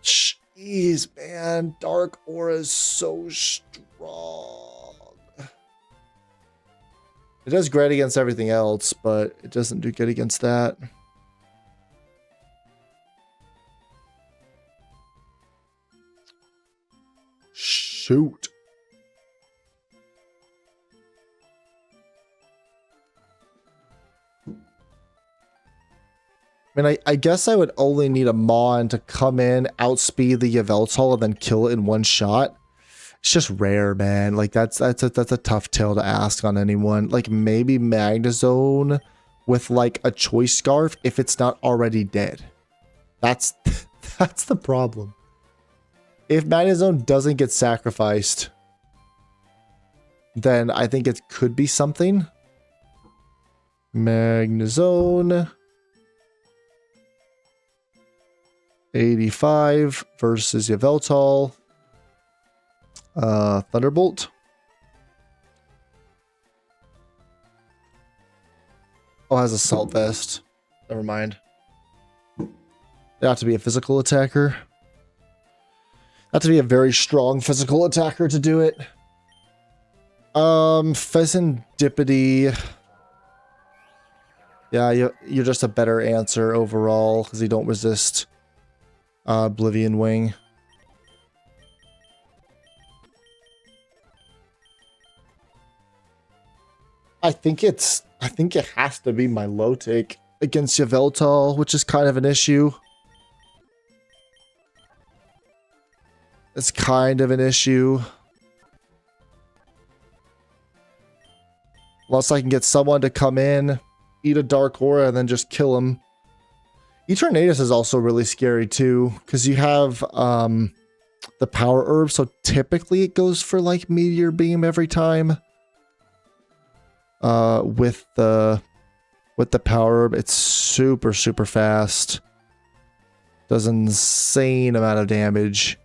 Jeez, man. Dark Aura is so strong. It does great against everything else, but it doesn't do good against that. Shoot. I mean, I guess I would only need a Mon to come in, outspeed the Yveltal, and then kill it in one shot. It's just rare, man. Like, that's a tough tale to ask on anyone. Like, maybe Magnezone with, like, a Choice Scarf if it's not already dead. That's the problem. If Magnezone doesn't get sacrificed, then I think it could be something. Magnezone... 85 versus Yveltal. Thunderbolt. Oh, it has Assault Vest. Never mind. It have to be a physical attacker. Have to be a very strong physical attacker to do it. Pheasantipity. Yeah, you're just a better answer overall because you don't resist Oblivion Wing. I think it has to be my low take against Yveltal, which is kind of an issue. It's kind of an issue. Unless I can get someone to come in, eat a Dark Aura, and then just kill him. Eternatus is also really scary too, because you have the power herb, so typically it goes for like meteor beam every time. With the power herb, it's super fast. Does an insane amount of damage.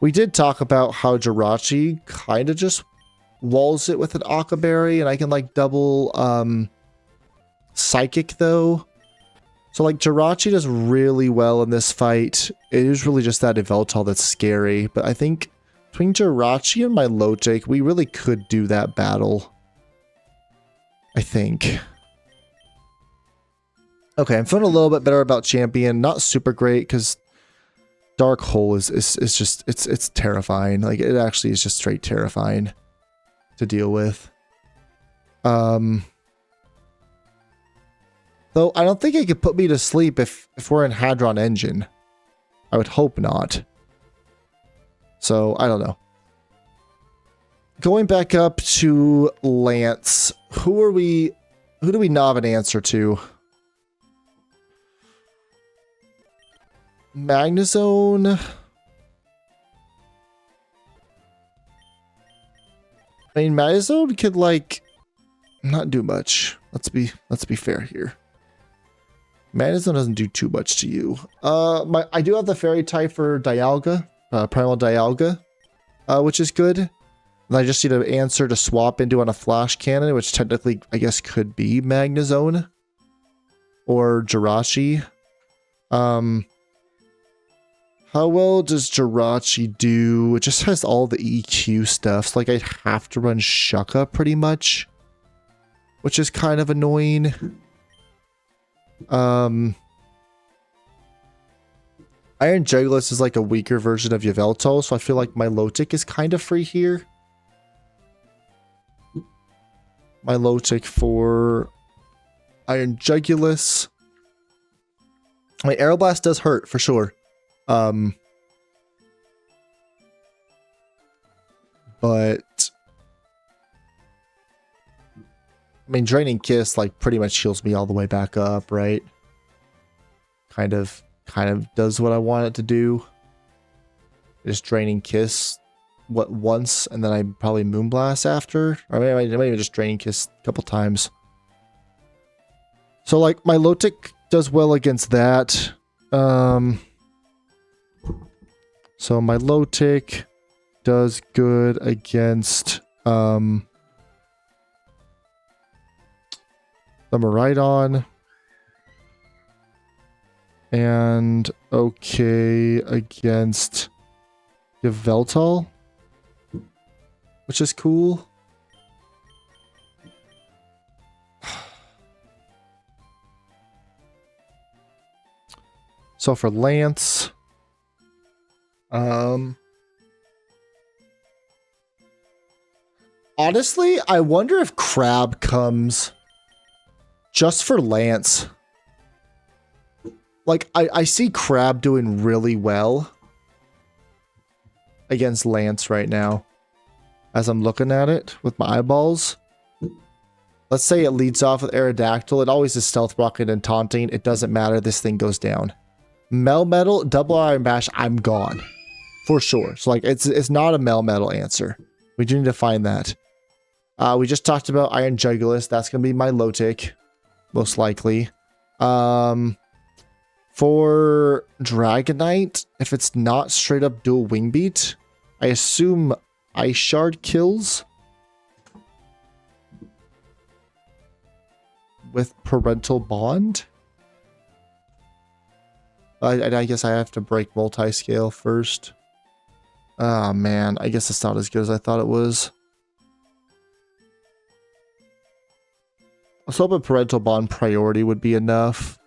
We did talk about how Jirachi kind of just walls it with an Aqua Berry, and I can like double Psychic though. So like Jirachi does really well in this fight. It is really just that Yveltal that's scary, but I think between Jirachi and my Milotic, we really could do that battle. I think. Okay, I'm feeling a little bit better about Champion. Not super great because Dark Hole is just it's terrifying. Like it actually is just straight terrifying to deal with. Though I don't think it could put me to sleep if we're in Hadron Engine. I would hope not. So I don't know. Going back up to Lance, who do we not have an answer to? Magnezone. I mean, Magnezone could like not do much. Let's be fair here. Magnezone doesn't do too much to you. I do have the fairy type for Dialga, Primal Dialga, which is good. And I just need an answer to swap into on a Flash Cannon, which technically I guess could be Magnezone or Jirachi. How well does Jirachi do? It just has all the EQ stuff. So like I'd have to run Shucka pretty much, which is kind of annoying. Iron Jugulis is like a weaker version of Yveltal, so I feel like Milotic is kind of free here. Milotic for Iron Jugulis. I mean, Aeroblast does hurt for sure. But I mean, Draining Kiss like pretty much heals me all the way back up, right? Kind of does what I want it to do. Just Draining Kiss once, and then I probably Moonblast after, or maybe just Draining Kiss a couple times. So like my Milotic does well against that. So my Milotic does good against the Miraidon. And okay against Yveltal, which is cool. So for Lance, honestly, I wonder if Crab comes just for Lance. Like, I see Crab doing really well against Lance right now. As I'm looking at it with my eyeballs. Let's say it leads off with Aerodactyl. It always is Stealth Rocket and Taunting. It doesn't matter. This thing goes down. Melmetal, Double Iron Bash, I'm gone. For sure. So, like, it's not a Melmetal answer. We do need to find that. We just talked about Iron Jugulis. That's going to be my Milotic. Most likely. For Dragonite, if it's not straight up dual Wing Beat, I assume Ice Shard kills with Parental Bond. I guess I have to break Multi-Scale first. Ah, man, I guess it's not as good as I thought it was. I was hoping Parental Bond priority would be enough.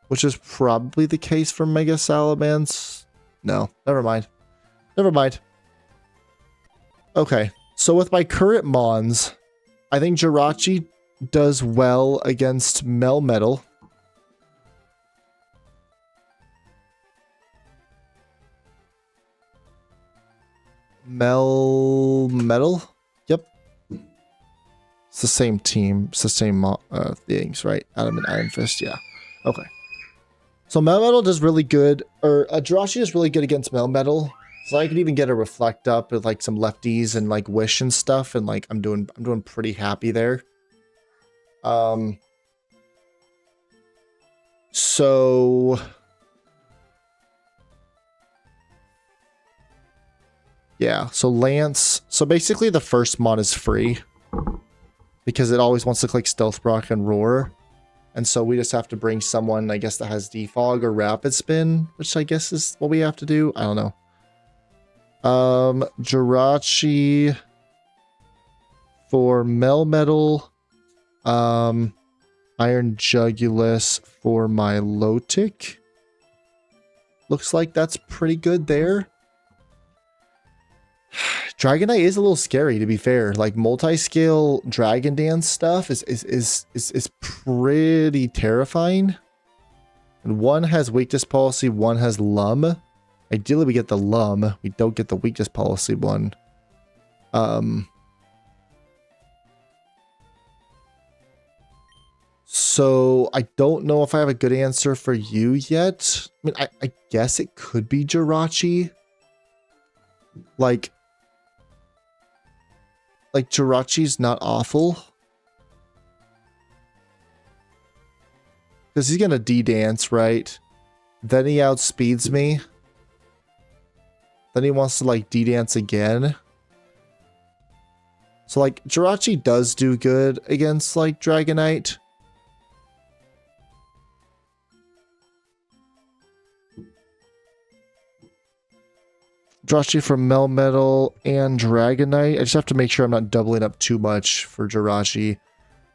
Which is probably the case for Mega Salamence. No, never mind. Never mind. Okay, so with my current Mons, I think Jirachi does well against Melmetal. Melmetal? Yep. It's the same team. It's the same things, right? Adam and Iron Fist, yeah. Okay. So Melmetal does really good, or Jirachi does really good against Melmetal. So I could even get a Reflect up with like some lefties and like Wish and stuff, and like I'm doing pretty happy there. So yeah, so Lance. So basically the first mod is free because it always wants to click Stealth Brock and Roar. And so we just have to bring someone, I guess, that has Defog or Rapid Spin, which I guess is what we have to do. I don't know. Jirachi for Melmetal. Iron Jugulus for Milotic. Looks like that's pretty good there. Dragonite is a little scary, to be fair. Like multi-scale Dragon Dance stuff is pretty terrifying. And one has weakness policy, one has Lum. Ideally, we get the Lum. We don't get the weakness policy one. So I don't know if I have a good answer for you yet. I mean, I guess it could be Jirachi. Like Jirachi's not awful. Because he's going to D-dance, right? Then he outspeeds me. Then he wants to like D-dance again. So like Jirachi does do good against like Dragonite. Jirachi from Melmetal and Dragonite. I just have to make sure I'm not doubling up too much for Jirachi.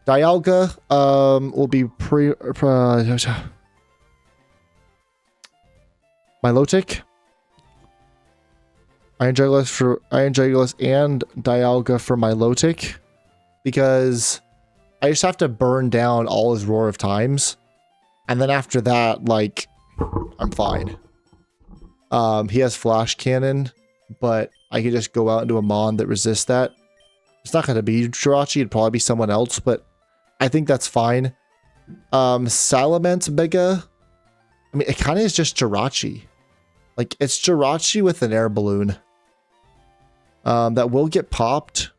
Dialga will be Milotic. Iron Jugulus and Dialga for Milotic. Because I just have to burn down all his Roar of Times. And then after that, like, I'm fine. He has Flash Cannon, but I could just go out and do a Mon that resists that. It's not going to be Jirachi, it'd probably be someone else, but I think that's fine. Salamence Mega, I mean, it kind of is just Jirachi. Like, it's Jirachi with an air balloon. That will get popped.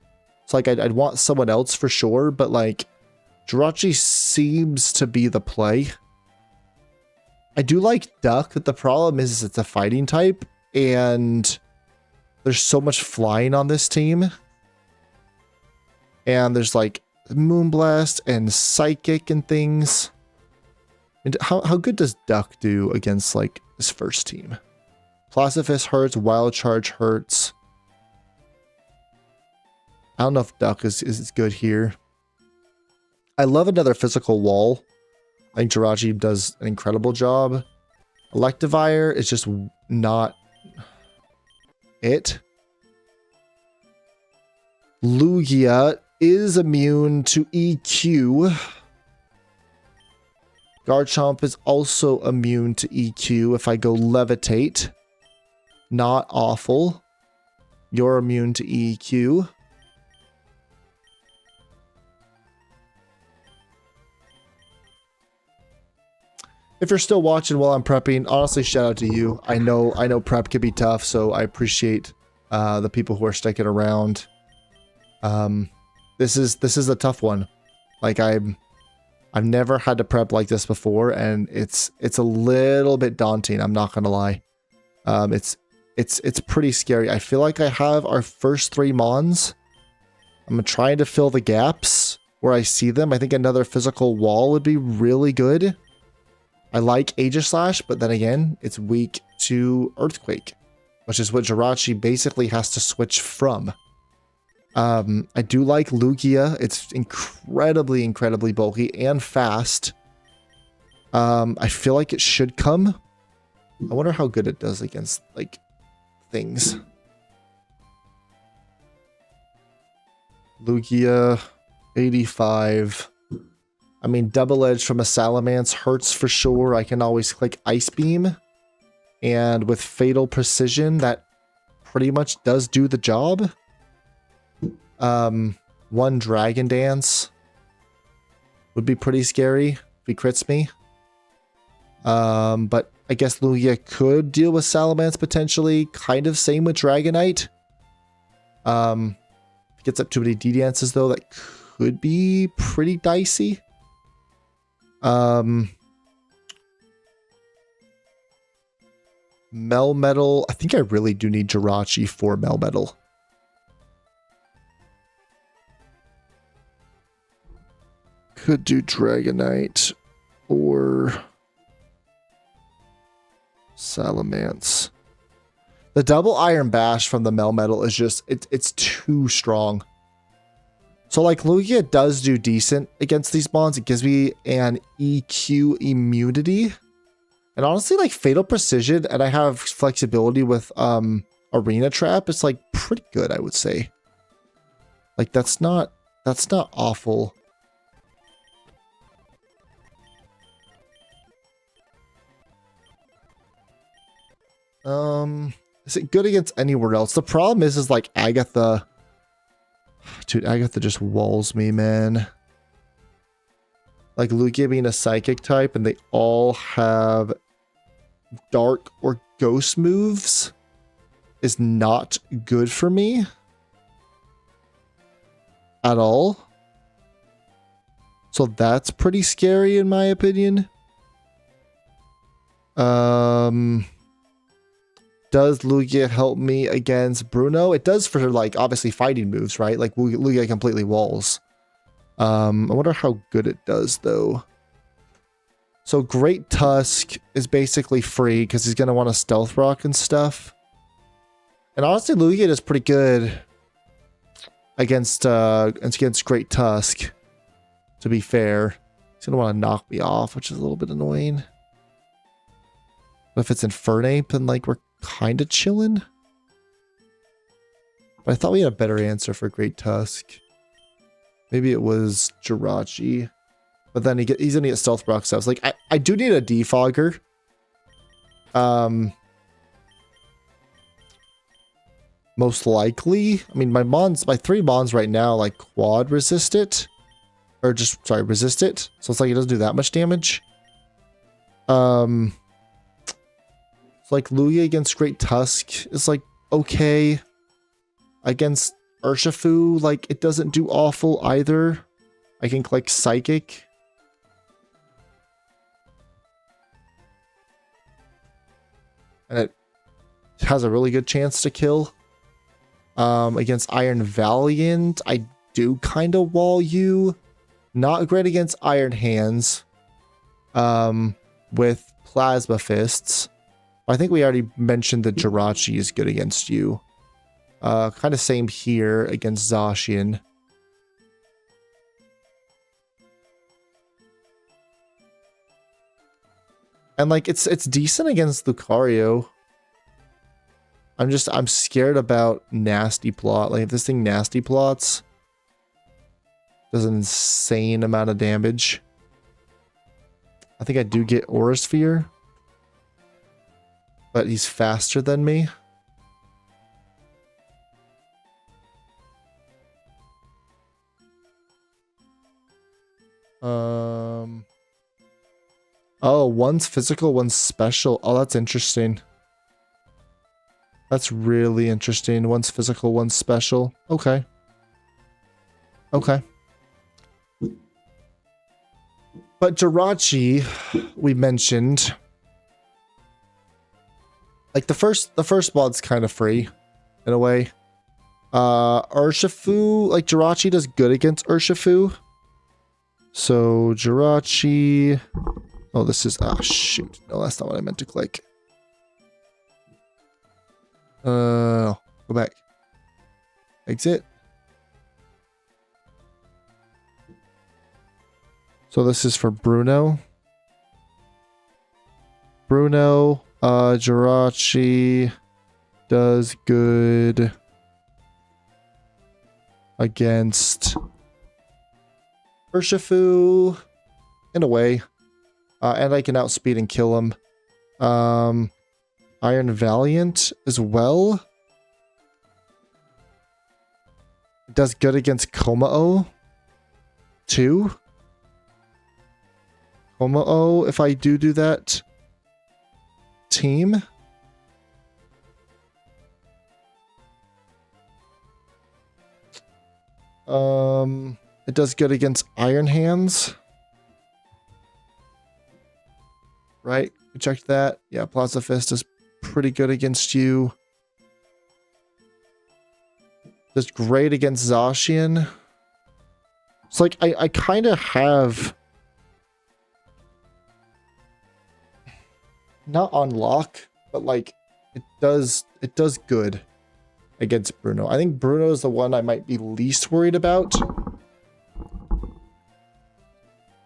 So, like, I'd want someone else for sure, but, like, Jirachi seems to be the play. I do like Duck, but the problem is it's a fighting type, and there's so much flying on this team. And there's like Moonblast and Psychic and things. And how good does Duck do against like this first team? Plastifist hurts, Wild Charge hurts. I don't know if Duck is good here. I love another physical wall. I think Jirachi does an incredible job. Electivire is just not it. Lugia is immune to EQ. Garchomp is also immune to EQ. If I go Levitate, not awful. You're immune to EQ. If you're still watching while I'm prepping, honestly, shout out to you. I know prep can be tough, so I appreciate the people who are sticking around. This is a tough one. Like I've never had to prep like this before, and it's a little bit daunting. I'm not gonna lie. It's pretty scary. I feel like I have our first 3 Mons. I'm trying to fill the gaps where I see them. I think another physical wall would be really good. I like Aegislash, but then again, it's weak to Earthquake, which is what Jirachi basically has to switch from. I do like Lugia. It's incredibly bulky and fast. I feel like it should come. I wonder how good it does against, like, things. Lugia, 85. I mean, Double Edge from a Salamence hurts for sure. I can always click Ice Beam. And with Fatal Precision, that pretty much does do the job. 1 Dragon Dance would be pretty scary if he crits me. But I guess Lugia could deal with Salamence potentially. Kind of same with Dragonite. Gets up too many D-dances though, that could be pretty dicey. Melmetal. I think I really do need Jirachi for Melmetal. Could do Dragonite or Salamence. The double Iron Bash from the Melmetal is just, it's too strong. So like Lugia does do decent against these mons. It gives me an EQ immunity. And honestly, like Fatal Precision, and I have flexibility with Arena Trap. It's like pretty good, I would say. Like that's not awful. Is it good against anywhere else? The problem is like Agatha. Dude, Agatha just walls me, man. Like Lugia being a psychic type and they all have dark or ghost moves is not good for me at all. So that's pretty scary in my opinion. Does Lugia help me against Bruno? It does for like obviously fighting moves, right? Like Lugia completely walls. I wonder how good it does though. So Great Tusk is basically free because he's going to want a Stealth Rock and stuff. And honestly, Lugia is pretty good against Great Tusk, to be fair. He's going to want to knock me off, which is a little bit annoying. But if it's Infernape, then like we're kind of chilling. But I thought we had a better answer for Great Tusk. Maybe it was Jirachi. But then he's going to get Stealth Rock stuff. So like, I do need a Defogger. Most likely. I mean, my 3 mons right now, like quad resist it. Or just, sorry, resist it. So it's like it doesn't do that much damage. It's like Lugia against Great Tusk is like okay. Against Urshifu, like it doesn't do awful either. I can click Psychic. And it has a really good chance to kill. Against Iron Valiant, I do kind of wall you. Not great against Iron Hands. With Plasma Fists. I think we already mentioned that Jirachi is good against you. Kind of same here against Zacian. And like it's decent against Lucario. I'm scared about Nasty Plot. Like if this thing Nasty Plots, does an insane amount of damage. I think I do get Aura Sphere. But he's faster than me. Oh, one's physical, one's special. Oh, that's interesting. That's really interesting. One's physical, one's special. Okay. Okay. But Jirachi, we mentioned. Like the first mod's kind of free, in a way. Urshifu, like Jirachi does good against Urshifu. So Jirachi. Oh, this is shoot. No, that's not what I meant to click. Go back. Exit. So this is for Bruno. Bruno, Jirachi does good against Urshifu in a way. And I can outspeed and kill him. Iron Valiant as well. It does good against Komao too. Komao, if I do that. team. It does good against Iron Hands. Right? We checked that. Yeah, Plaza Fist is pretty good against you. Does great against Zacian. It's like I kind of have not on lock, but like it does good against Bruno. I think Bruno is the one I might be least worried about.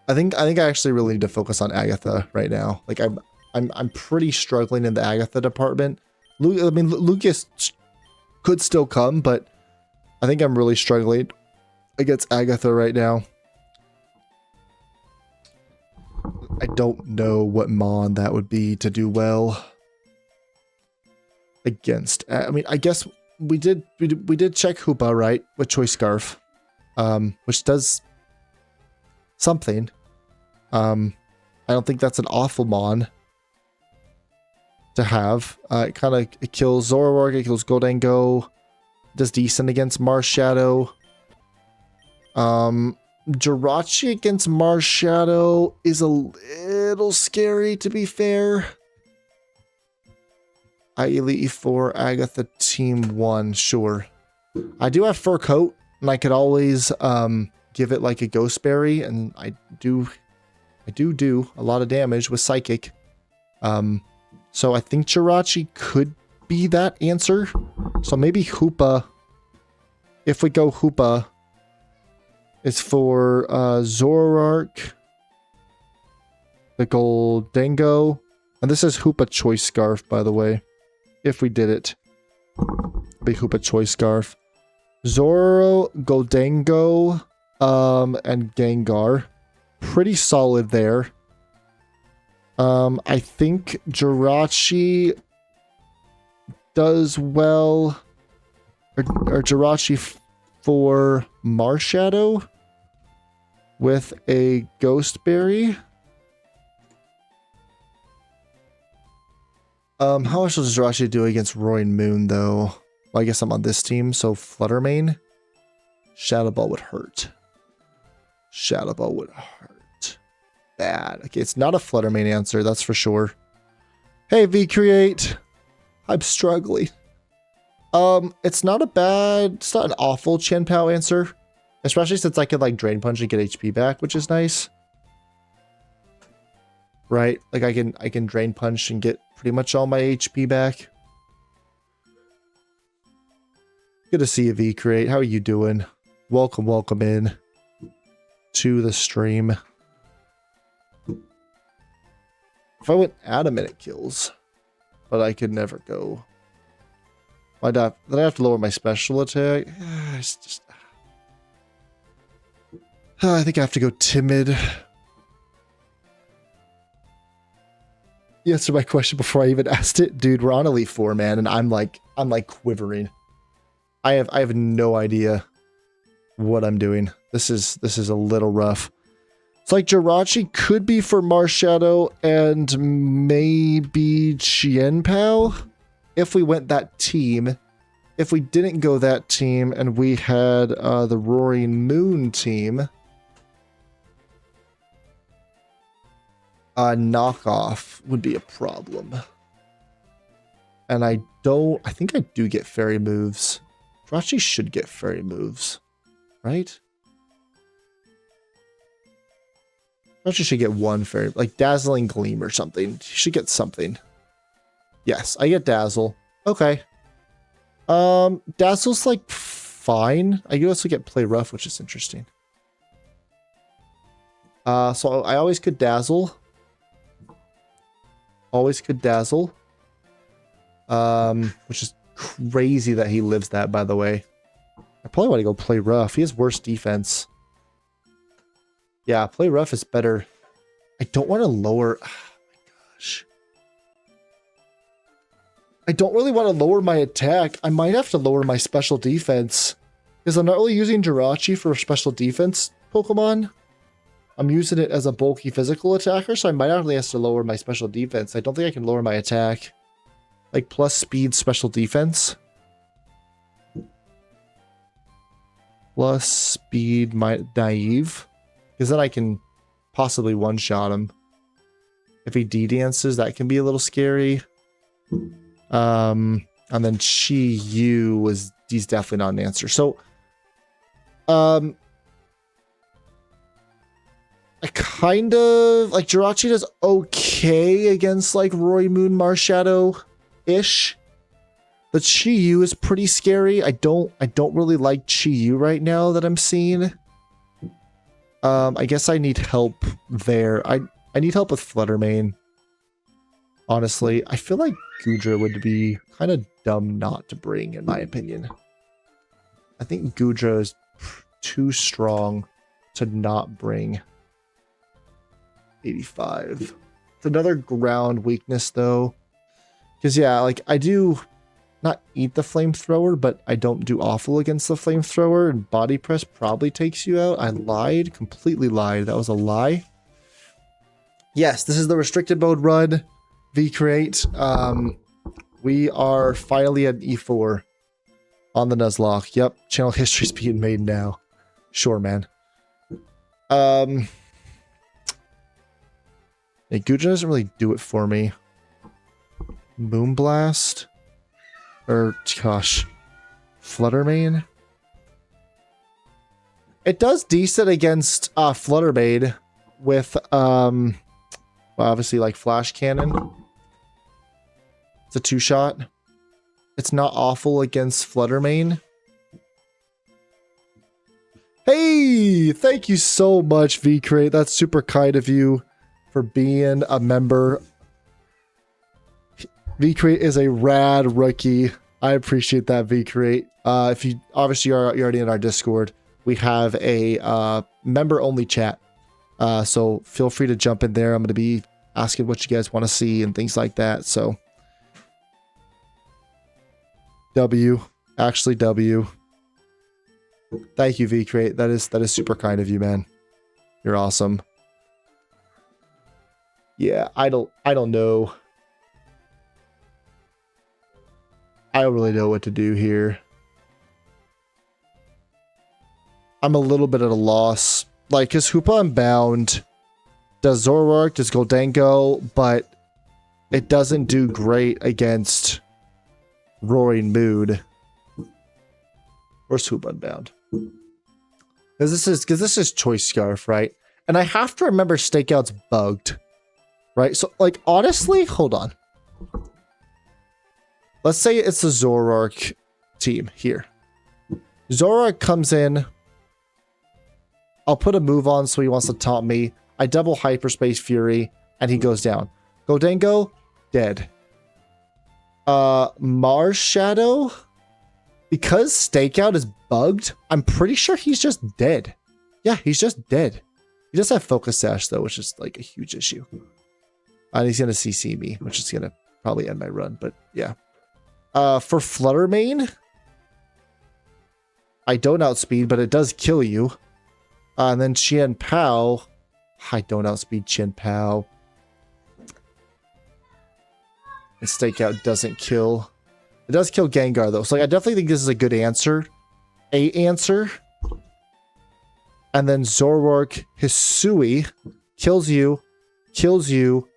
I think I actually really need to focus on Agatha right now. Like I'm pretty struggling in the Agatha department. I mean Lucas could still come, but I think I'm really struggling against Agatha right now. I don't know what Mon that would be to do well against. I mean, I guess we did check Hoopa, right, with Choice Scarf, which does something. I don't think that's an awful Mon to have. It kills Zoroark, it kills Goldengo, does decent against Marshadow. Jirachi against Marshadow is a little scary, to be fair. I Elite E4, Agatha Team 1, sure. I do have Fur Coat, and I could always give it like a Ghost Berry, and I do a lot of damage with Psychic. So I think Jirachi could be that answer. So maybe Hoopa, if we go Hoopa, it's for Zoroark, the Goldengo, and this is Hoopa Choice Scarf, by the way. If we did it, be Hoopa Choice Scarf, Zoro, Goldengo, and Gengar, pretty solid there. I think Jirachi does well, or Jirachi for Marshadow with a Ghost Berry. How much does Jirachi do against Roaring Moon, though? Well, I guess I'm on this team, so Flutter Mane. Shadow Ball would hurt. Shadow Ball would hurt. Bad. Okay, it's not a Flutter Mane answer, that's for sure. Hey, VCreate. I'm struggling. It's not an awful Chen Pao answer. Especially since I could like Drain Punch and get HP back, which is nice. Right? Like I can Drain Punch and get pretty much all my HP back. Good to see you, VCreate. How are you doing? Welcome in to the stream. If I went Adamant, it kills. But I could never go. Then I have to lower my special attack. It's just... I think I have to go Timid. You answered my question before I even asked it. Dude, we're on Elite 4, man, and I'm like quivering. I have no idea what I'm doing. This is a little rough. It's like Jirachi could be for Marshadow and maybe Chien Pao if we went that team. If we didn't go that team and we had the Roaring Moon team, knockoff would be a problem. And I think I do get fairy moves. Jirachi should get fairy moves, right? Jirachi should get one fairy, like Dazzling Gleam or something. He should get something. Yes, I get Dazzle. Okay. Dazzle's like fine. I also get Play Rough, which is interesting. So I always could Dazzle. Always could Dazzle. Which is crazy that he lives that, by the way. I probably want to go Play Rough. He has worse defense. Yeah, Play Rough is better. I don't want to lower... Oh my gosh. I don't really want to lower my attack. I might have to lower my special defense. Because I'm not really using Jirachi for special defense Pokemon. I'm using it as a bulky physical attacker, so I might only have to lower my special defense. I don't think I can lower my attack. Like plus speed special defense. Plus speed my naive. Because then I can possibly one-shot him. If he D-dances, that can be a little scary. And then Chi-Yu he's definitely not an answer. So, I kind of like Jirachi does okay against like Roy Moon Marshadow-ish. But Chi-Yu is pretty scary. I don't really like Chi-Yu right now that I'm seeing. I guess I need help there. I need help with Fluttermane. Honestly, I feel like Gudra would be kind of dumb not to bring, in my opinion. I think Gudra is too strong to not bring. 85. It's another ground weakness, though. Because, yeah, like, I do not eat the flamethrower, but I don't do awful against the flamethrower, and body press probably takes you out. I lied. Completely lied. That was a lie. Yes, this is the restricted mode run. V-Create. We are finally at E4 on the Nuzlocke. Yep, channel history's being made now. Sure, man. Yeah, Gudra doesn't really do it for me. Moonblast? Or, gosh, Fluttermane? It does decent against Fluttermane with, well, obviously, like, Flash Cannon. It's a 2-shot. It's not awful against Fluttermane. Hey! Thank you so much, V-Crate. That's super kind of you for being a member. V-Crate is a rad rookie. I appreciate that, V-Crate. If you obviously you're already in our Discord, we have a member-only chat. So feel free to jump in there. I'm going to be asking what you guys want to see and things like that. So W. Actually W. Thank you, V-Crate. That is super kind of you, man. You're awesome. Yeah, I don't know. I don't really know what to do here. I'm a little bit at a loss. Like, because Hoopa Unbound does Zoroark, does Goldengo, but it doesn't do great against Roaring Mood. Where's Hoopa Unbound? Because this is Choice Scarf, right? And I have to remember Stakeout's bugged. Right? So, like, honestly, hold on. Let's say it's the Zoroark team here. Zoroark comes in. I'll put a move on so he wants to taunt me. I double Hyperspace Fury, and he goes down. Goldengo, dead. Mars Shadow, because Stakeout is bugged, I'm pretty sure he's just dead. Yeah, he's just dead. He does have Focus Sash, though, which is, like, a huge issue. And he's going to CC me, which is going to probably end my run, but yeah. For Fluttermane, I don't outspeed, but it does kill you. And then Chien Pao, I don't outspeed Chien Pao. And Stakeout doesn't kill. It does kill Gengar, though. So like, I definitely think this is a good answer. Answer. And then Zoroark Hisui kills you. Kills you.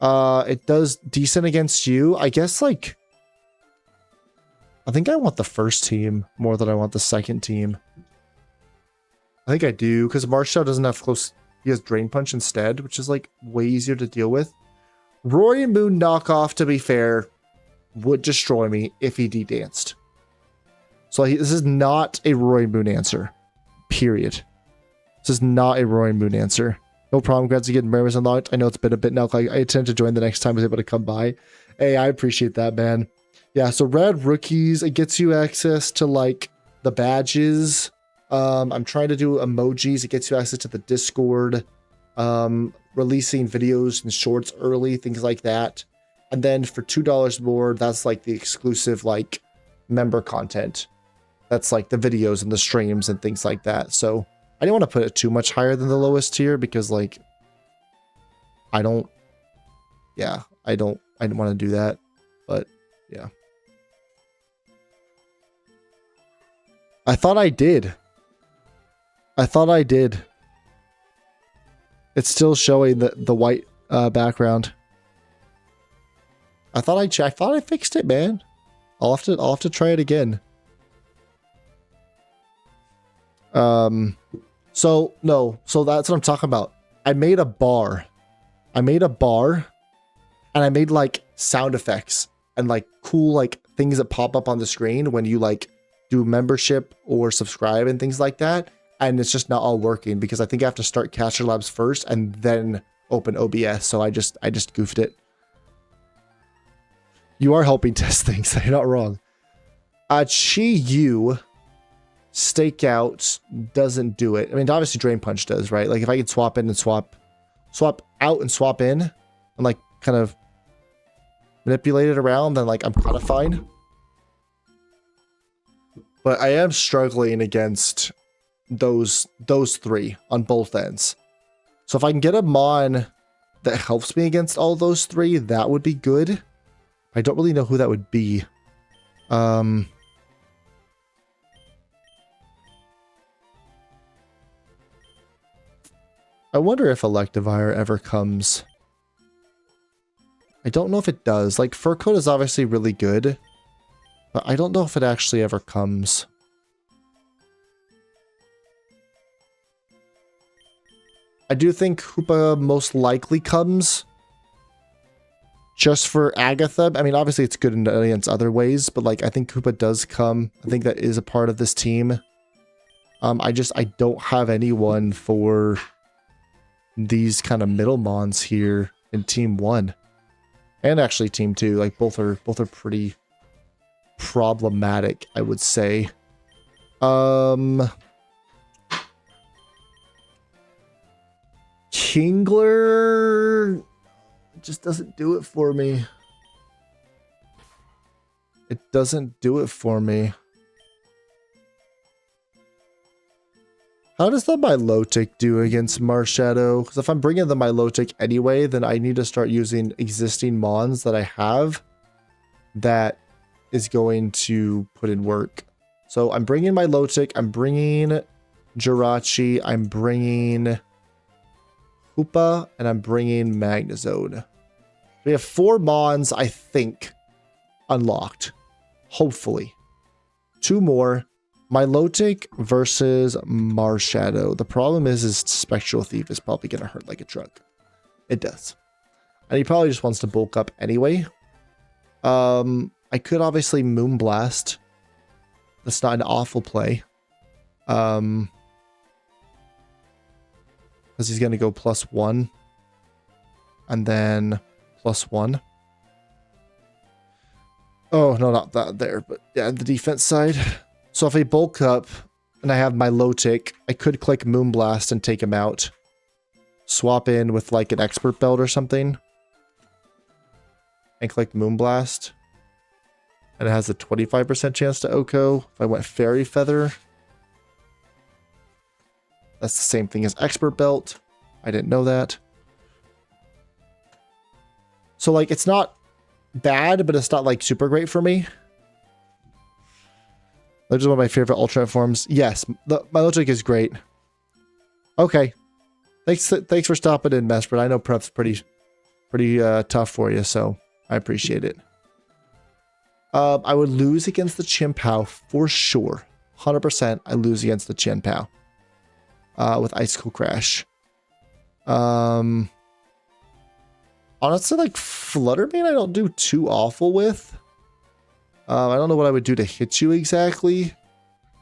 It does decent against you. I guess, like, I think I want the first team more than I want the second team. I think I do, because Marshall doesn't have close... He has Drain Punch instead, which is, like, way easier to deal with. Roaring Moon knockoff, to be fair, would destroy me if he D-danced. So this is not a Roaring Moon answer. Period. This is not a Roaring Moon answer. No problem, guys, to get members unlocked. I know it's been a bit now. Like, I intend to join the next time I was able to come by. Hey, I appreciate that, man. Yeah, so Red Rookies, it gets you access to, like, the badges. I'm trying to do emojis. It gets you access to the Discord. Releasing videos and shorts early, things like that. And then for $2 more, that's, like, the exclusive, like, member content. That's, like, the videos and the streams and things like that. So I didn't want to put it too much higher than the lowest tier because like I didn't want to do that, but yeah. I thought I did. It's still showing the white background. I thought I fixed it, man. I'll have to try it again. So that's what I'm talking about. I made a bar. And I made like sound effects and like cool like things that pop up on the screen when you like do membership or subscribe and things like that. And it's just not all working because I think I have to start Caster Labs first and then open OBS. So I just goofed it. You are helping test things. You're not wrong. Chi-Yu Stakeout doesn't do it. I mean, obviously Drain Punch does, right? Like if I could swap in and swap out and swap in and like kind of manipulate it around, then like I'm kind of fine. But I am struggling against those three on both ends. So if I can get a mon that helps me against all those three, that would be good. I don't really know who that would be. I wonder if Electivire ever comes. I don't know if it does. Like, Fur Coat is obviously really good, but I don't know if it actually ever comes. I do think Hoopa most likely comes. Just for Agatha. I mean, obviously it's good in against other ways, but like I think Hoopa does come. I think that is a part of this team. I don't have anyone for these kind of middle mons here in Team 1. And actually Team 2. Like both are pretty problematic, I would say. Kingler just doesn't do it for me. It doesn't do it for me. How does the Milotic do against Marshadow? Because if I'm bringing the Milotic anyway, then I need to start using existing mons that I have that is going to put in work. So I'm bringing Milotic, I'm bringing Jirachi, I'm bringing Hoopa, and I'm bringing Magnezone. We have 4 mons, I think, unlocked. Hopefully. 2 more. Milotic versus Marshadow. The problem is Spectral Thief is probably going to hurt like a truck. It does. And he probably just wants to bulk up anyway. I could obviously Moonblast. That's not an awful play. Because he's going to go +1. And then +1. Oh, no, not that there. But yeah, the defense side. So if I bulk up and I have Milotic, I could click Moonblast and take him out. Swap in with like an Expert Belt or something. And click Moonblast. And it has a 25% chance to OHKO. If I went Fairy Feather, that's the same thing as Expert Belt. I didn't know that. So like it's not bad, but it's not like super great for me. That's just one of my favorite alternate forms. Yes, my Milotic is great. Okay. Thanks for stopping in, Mesprit. I know prep's pretty tough for you, so I appreciate it. I would lose against the Chien-Pao for sure. 100% I lose against the Chien-Pao. With Icicle Crash. Honestly, like Fluttermane I don't do too awful with. I don't know what I would do to hit you exactly.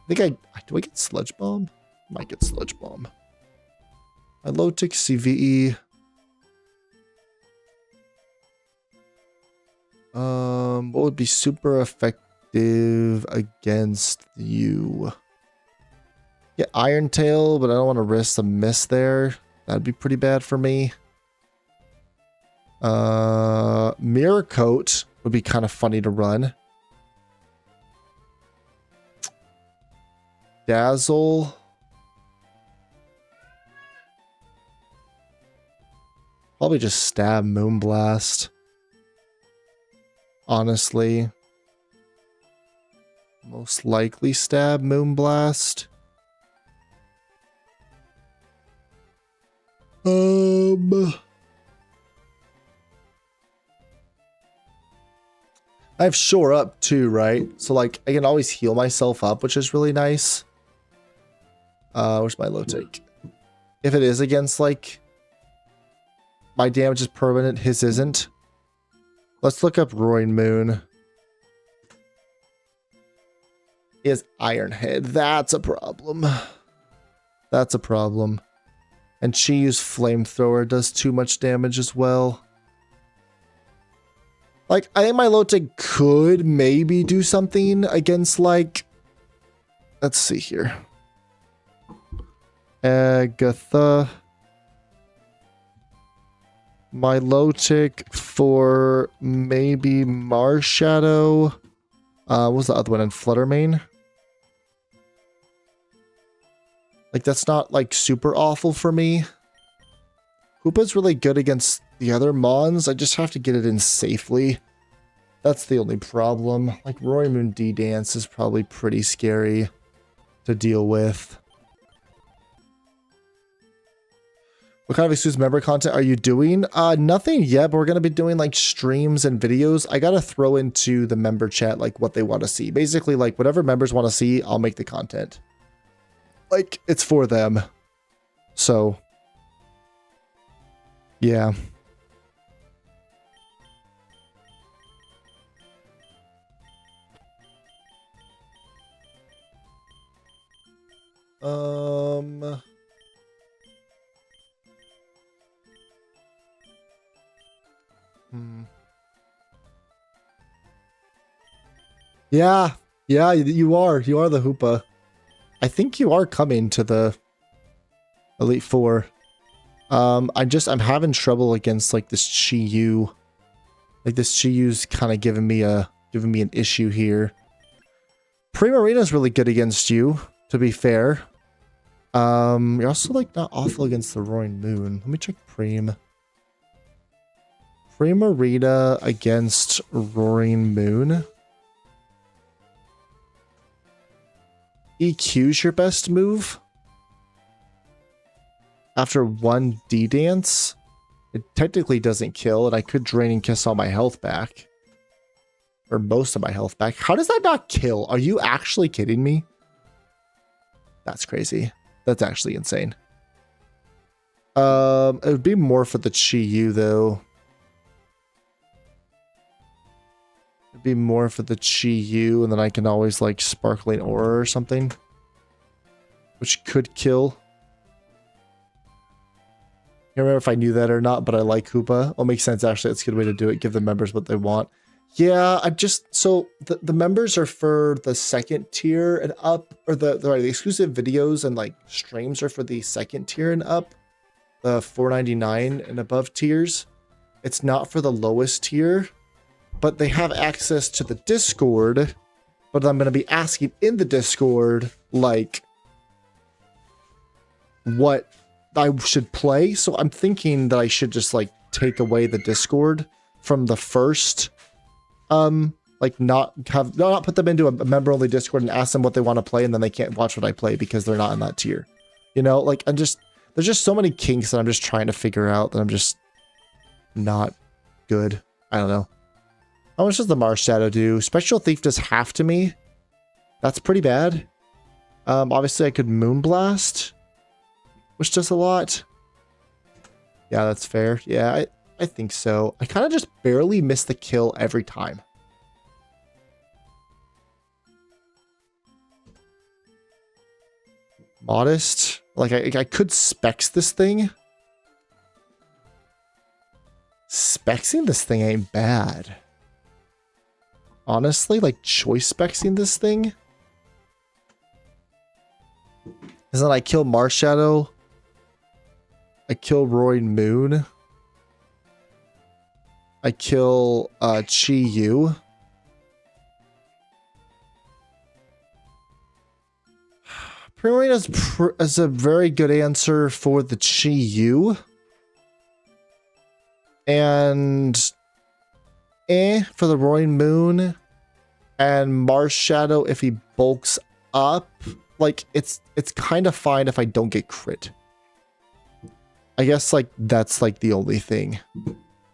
I think do I get Sludge Bomb? I might get Sludge Bomb. Milotic CVE. What would be super effective against you? Get Iron Tail, but I don't want to risk the miss there. That'd be pretty bad for me. Mirror Coat would be kind of funny to run. Dazzle. Probably just stab Moonblast. Honestly. Most likely stab Moonblast. I have Shore Up too, right? So like I can always heal myself up, which is really nice. Where's my low take? If it is against like my damage is permanent, his isn't. Let's look up Roaring Moon. He has Iron Head. That's a problem. That's a problem. And Chi's Flamethrower does too much damage as well. Like, I think my Lotic could maybe do something against, like... Let's see here. Agatha. My Lotic for maybe Marshadow. What was the other one? In Fluttermane? Like, that's not, like, super awful for me. Hoopa's really good against the other Mons. I just have to get it in safely. That's the only problem. Like, Roaring Moon D-Dance is probably pretty scary to deal with. What kind of exclusive member content are you doing? Nothing yet, but we're going to be doing, like, streams and videos. I got to throw into the member chat, like, what they want to see. Basically, like, whatever members want to see, I'll make the content. Like, it's for them. So... yeah. Yeah. Yeah, you are. You are the Hoopa. I think you are coming to the Elite Four. I'm having trouble against like this Chi-Yu. Like this Chi-Yu's kind of giving me an issue here. Primarina's really good against you, to be fair. You're also like not awful against the Roaring Moon. Let me check Prim. Primarina against Roaring Moon. EQ's your best move. After one D-Dance, it technically doesn't kill, and I could Draining Kiss all my health back. Or most of my health back. How does that not kill? Are you actually kidding me? That's crazy. That's actually insane. It would be more for the Chi-Yu, though. It'd be more for the Chi-Yu, and then I can always, like, Sparkling Aura or something. Which could kill. I can't remember if I knew that or not, but I like Hoopa. Well, makes sense, actually. That's a good way to do it. Give the members what they want. Yeah, so the members are for the second tier and up, or the exclusive videos and, like, streams are for the second tier and up. The $4.99 and above tiers. It's not for the lowest tier. But they have access to the Discord. But I'm going to be asking in the Discord, like, what I should play. So I'm thinking that I should just, like, take away the Discord from the first, like, not put them into a member-only Discord and ask them what they want to play, and then they can't watch what I play because they're not in that tier. You know, like, there's just so many kinks that I'm just trying to figure out that I'm just not good. I don't know. How much does the Mars Shadow do? Spectral Thief does half to me. That's pretty bad. Obviously I could Moonblast, which does a lot. Yeah, that's fair. Yeah, I think so. I kind of just barely miss the kill every time. Modest. Like, I could Specs this thing. Spexing this thing ain't bad. Honestly, like, choice Spexing this thing. Is that I kill Marshadow. I kill Roaring Moon. I kill Chi-Yu. Primarina is a very good answer for the Chi-Yu. And for the Roaring Moon and Mars Shadow if he bulks up. Like, it's kind of fine if I don't get crit. I guess, like, that's, like, the only thing.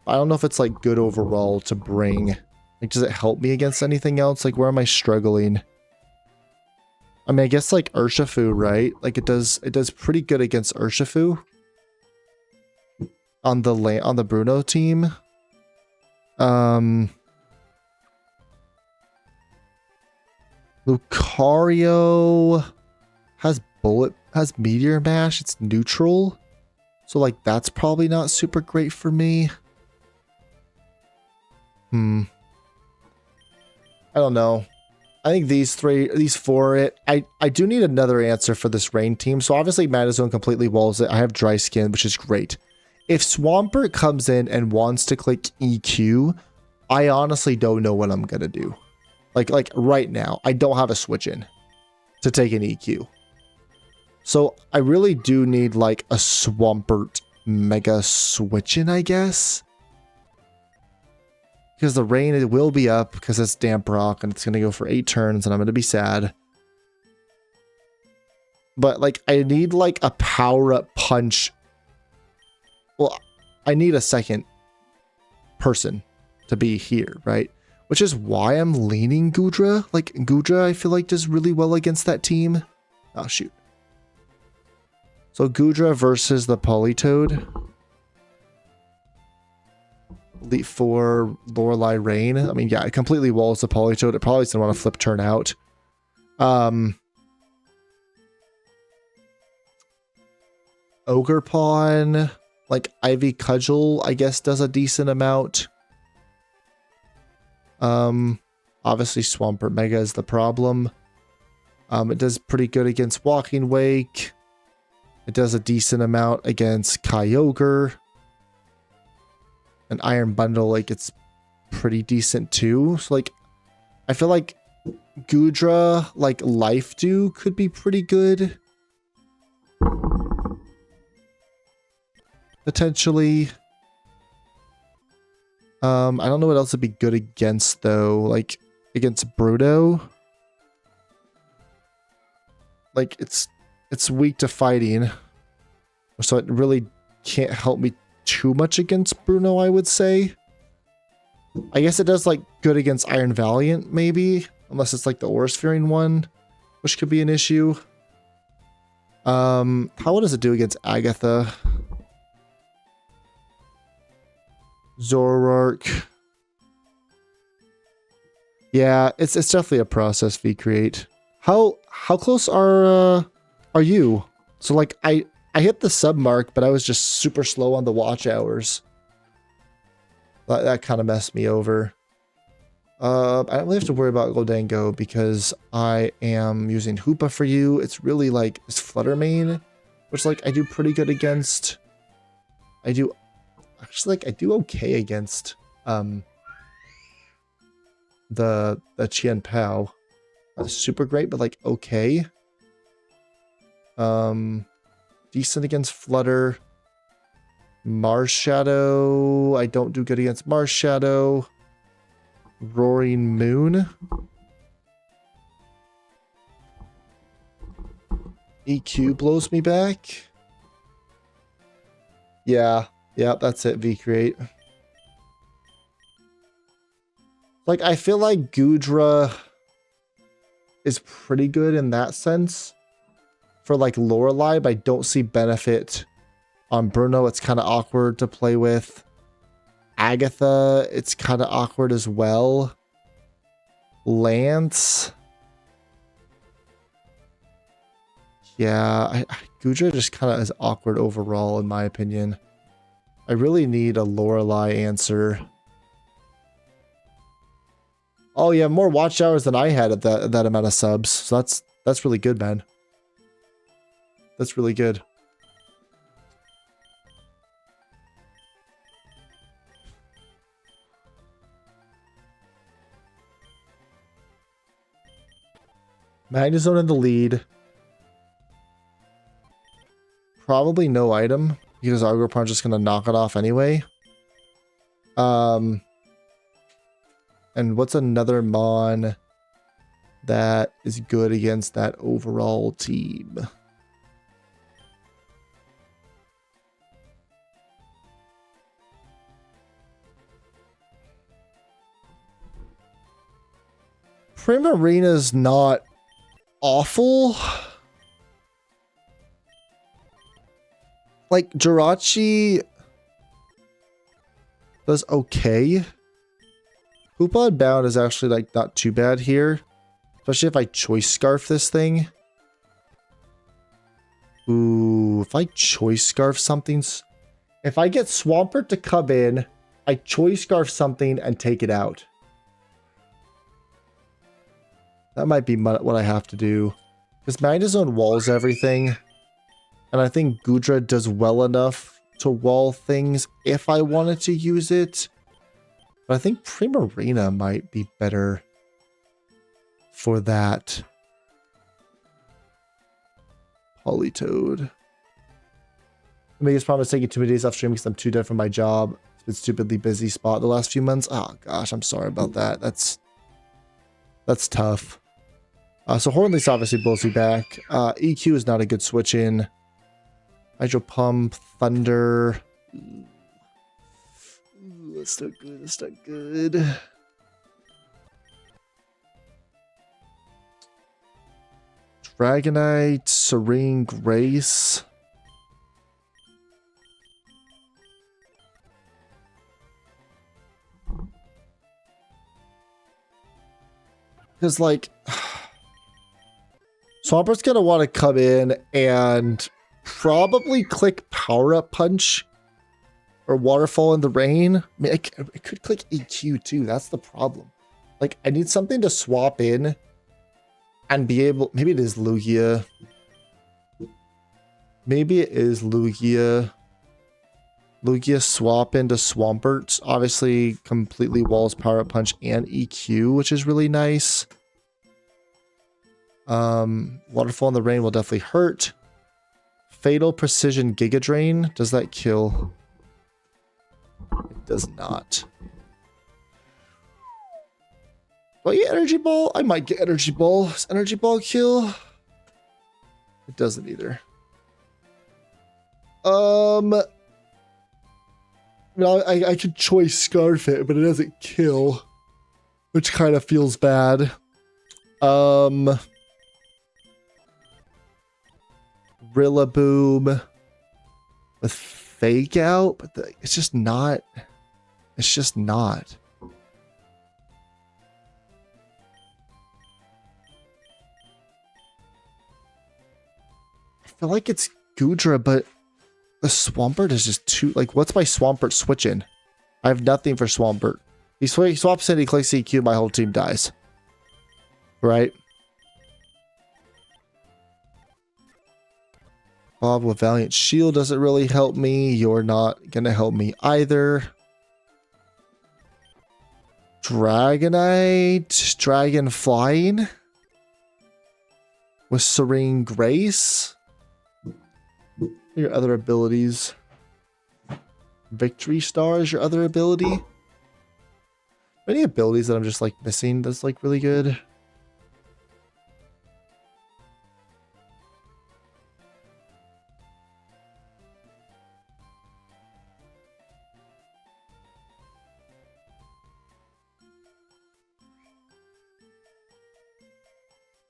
I don't know if it's, like, good overall to bring. Like, does it help me against anything else? Like, where am I struggling? I mean, I guess, like, Urshifu, right? Like, it does pretty good against Urshifu. On the Bruno team. Lucario has Meteor Mash. It's neutral. So, like, that's probably not super great for me. I don't know. I think these four, I do need another answer for this rain team. So, obviously, Madazone completely walls it. I have Dry Skin, which is great. If Swampert comes in and wants to click EQ, I honestly don't know what I'm going to do. Like right now, I don't have a switch in to take an EQ. So I really do need like a Swampert Mega switch in, I guess. Because the rain, it will be up because it's Damp Rock and it's going to go for 8 turns and I'm going to be sad. But like I need like a power up punch. Well, I need a second person to be here, right? Which is why I'm leaning Goodra. Like, Goodra, I feel like, does really well against that team. Oh, shoot. So, Goodra versus the Politoed. Elite 4, Lorelei Rain. I mean, yeah, it completely walls the Politoed. It probably doesn't want to flip turn out. Ogerpon, like, Ivy Cudgel, I guess, does a decent amount. Obviously Swampert Mega is the problem. It does pretty good against Walking Wake. It does a decent amount against Kyogre. And Iron Bundle, like, it's pretty decent too. So, like, I feel like Goodra, like, Life Dew could be pretty good. Potentially. I don't know what else would be good against, though. Like, against Bruno. Like, it's weak to fighting. So it really can't help me too much against Bruno, I would say. I guess it does, like, good against Iron Valiant, maybe. Unless it's, like, the Aura Sphering one. Which could be an issue. How does it do against Agatha? Zoroark. Yeah, it's definitely a process V create. How close are you? So like I hit the sub mark, but I was just super slow on the watch hours. That kind of messed me over. I don't really have to worry about Goldango because I am using Hoopa for you. It's really like it's Flutter Mane, which like I do pretty good against. Actually, like, I do okay against the Chien Pao. Not super great, but like okay. Decent against Flutter. Mars Shadow. I don't do good against Mars Shadow. Roaring Moon. EQ blows me back. Yeah. Yeah, that's it, V-Create. Like, I feel like Goodra is pretty good in that sense. For, like, Lorelei, but I don't see benefit on Bruno. It's kind of awkward to play with. Agatha, it's kind of awkward as well. Lance. Yeah, Goodra just kind of is awkward overall, in my opinion. I really need a Lorelei answer. Oh yeah, more watch hours than I had at that amount of subs. So that's really good, man. That's really good. Magnezone in the lead. Probably no item. Because Ogerpon's just going to knock it off anyway. And what's another mon that is good against that overall team? Primarina's not awful. Like, Jirachi does okay. Poopon Bound is actually, like, not too bad here. Especially if I Choice Scarf this thing. Ooh, if I Choice Scarf something... If I get Swampert to come in, I Choice Scarf something and take it out. That might be what I have to do. Because Magnezone walls everything. And I think Goodra does well enough to wall things if I wanted to use it. But I think Primarina might be better for that. Politoed. The biggest problem is taking too many days off stream because I'm too dead for my job. It's been stupidly busy spot the last few months. Oh gosh, I'm sorry about that. That's tough. So Hornleaf's obviously blows me back. EQ is not a good switch in. Hydro Pump, Thunder. Ooh, that's not good. That's not good. Dragonite, Serene Grace. Because, like, Swampert's going to want to come in and probably click Power Up Punch or Waterfall in the Rain. I mean, it could click EQ too. That's the problem. Like, I need something to swap in and be able... Maybe it is Lugia. Maybe it is Lugia. Lugia swap into Swampert. Obviously, completely walls Power Up Punch and EQ, which is really nice. Waterfall in the Rain will definitely hurt. Fatal Precision Giga Drain. Does that kill? It does not. Do I get Energy Ball? I might get Energy Ball. Does Energy Ball kill? It doesn't either. I could Choice Scarf it, but it doesn't kill, which kind of feels bad. Rillaboom with Fake Out, but it's just not. It's just not. I feel like it's Goodra, but the Swampert is just too... Like, what's my Swampert switching? I have nothing for Swampert. He swaps in, he clicks EQ, my whole team dies. Right? Bob with Valiant Shield doesn't really help me. You're not going to help me either. Dragonite. Dragon Flying. With Serene Grace. Your other abilities. Victory Star is your other ability. Any abilities that I'm just like missing that's like really good?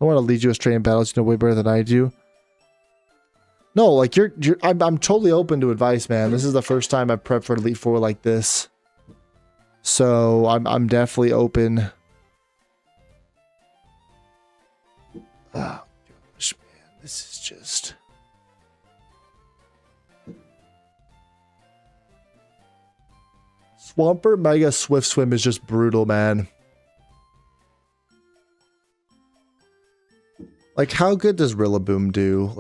I want to lead you astray in battles, you know way better than I do. No, like I'm totally open to advice, man. This is the first time I've prepped for Elite Four like this, so I'm definitely open. Oh gosh, man, this is just. Swampert Mega Swift Swim is just brutal, man. Like, how good does Rillaboom do?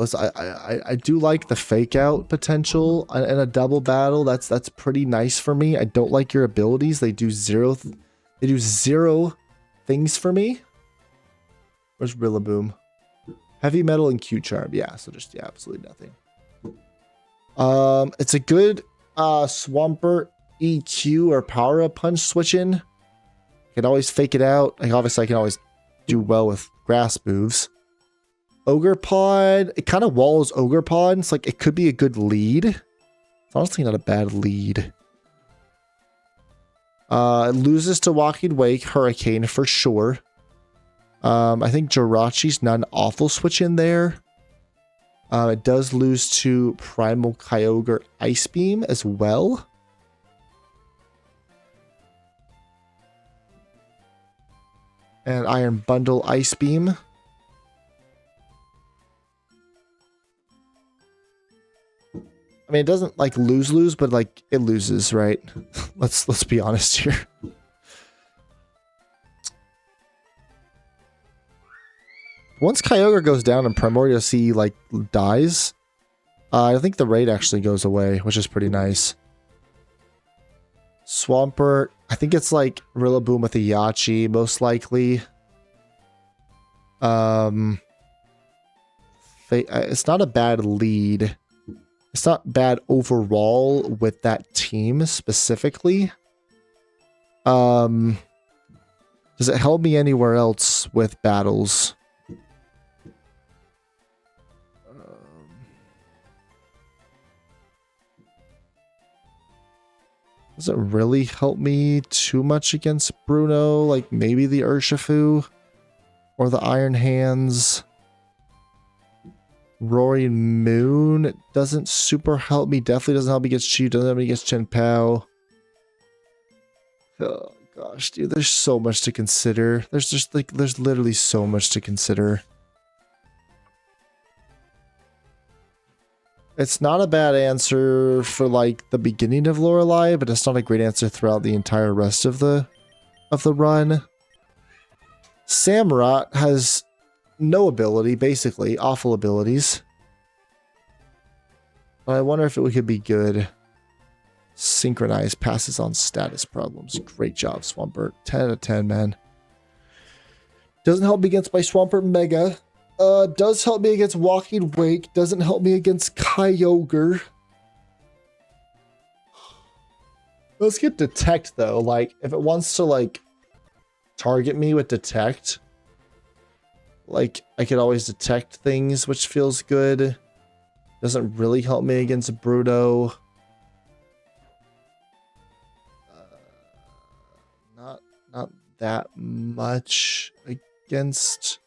I do like the Fake Out potential in a double battle. That's pretty nice for me. I don't like your abilities. They do zero things for me. Where's Rillaboom? Heavy Metal and Q Charm. Yeah, so just absolutely nothing. It's a good Swampert EQ or power up punch switch in. I can always fake it out. Like obviously I can always do well with grass moves. Ogre Pod, it kind of walls Ogre Pod. It's like it could be a good lead. It's honestly not a bad lead. It loses to Walking Wake, Hurricane for sure. I think Jirachi's not an awful switch in there. It does lose to Primal Kyogre Ice Beam as well. And Iron Bundle Ice Beam. I mean, it doesn't like lose, but like it loses, right? let's be honest here. Once Kyogre goes down and Primordial Sea like dies, I think the raid actually goes away, which is pretty nice. Swampert, I think it's like Rillaboom with a Yachi, most likely. It's not a bad lead. It's not bad overall with that team specifically. Does it help me anywhere else with battles? Does it really help me too much against Bruno? Like maybe the Urshifu or the Iron Hands. Roaring Moon doesn't super help me. Definitely doesn't help me against Chi. Doesn't help me against Chen Pao. Oh gosh, dude, there's so much to consider. There's just like, there's literally so much to consider. It's not a bad answer for like the beginning of Lorelei, but it's not a great answer throughout the entire rest of the run. Samurott has no ability, basically. Awful abilities. But I wonder if it could be good. Synchronize passes on status problems. Great job, Swampert. 10 out of 10, man. Doesn't help me against my Swampert Mega. Does help me against Walking Wake. Doesn't help me against Kyogre. Let's get Detect, though. Like, if it wants to, like, target me with Detect, like, I could always detect things, which feels good. Doesn't really help me against Bruno. Not that much against...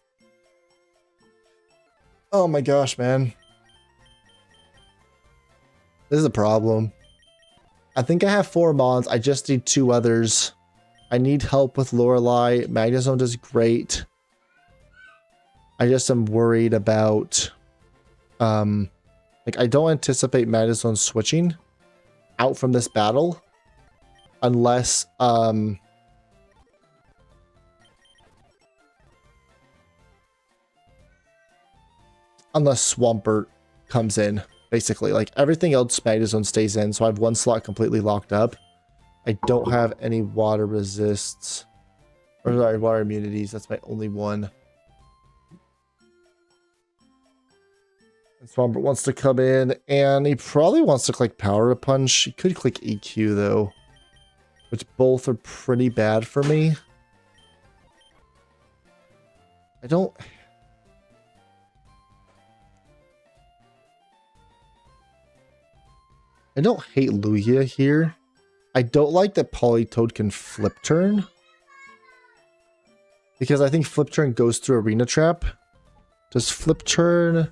Oh my gosh, man. This is a problem. I think I have 4 Mons. I just need 2 others. I need help with Lorelei. Magnezone does great. I just am worried about... like, I don't anticipate Magnezone switching out from this battle. Unless... unless Swampert comes in, basically. Like, everything else Magnezone stays in, so I have 1 slot completely locked up. I don't have any water resists. Or, sorry, water immunities. That's my only one. And Swampert wants to come in, and he probably wants to click Power Punch. He could click EQ, though. Which both are pretty bad for me. I don't hate Lugia here. I don't like that Politoed can flip turn. Because I think flip turn goes through Arena Trap. Does flip turn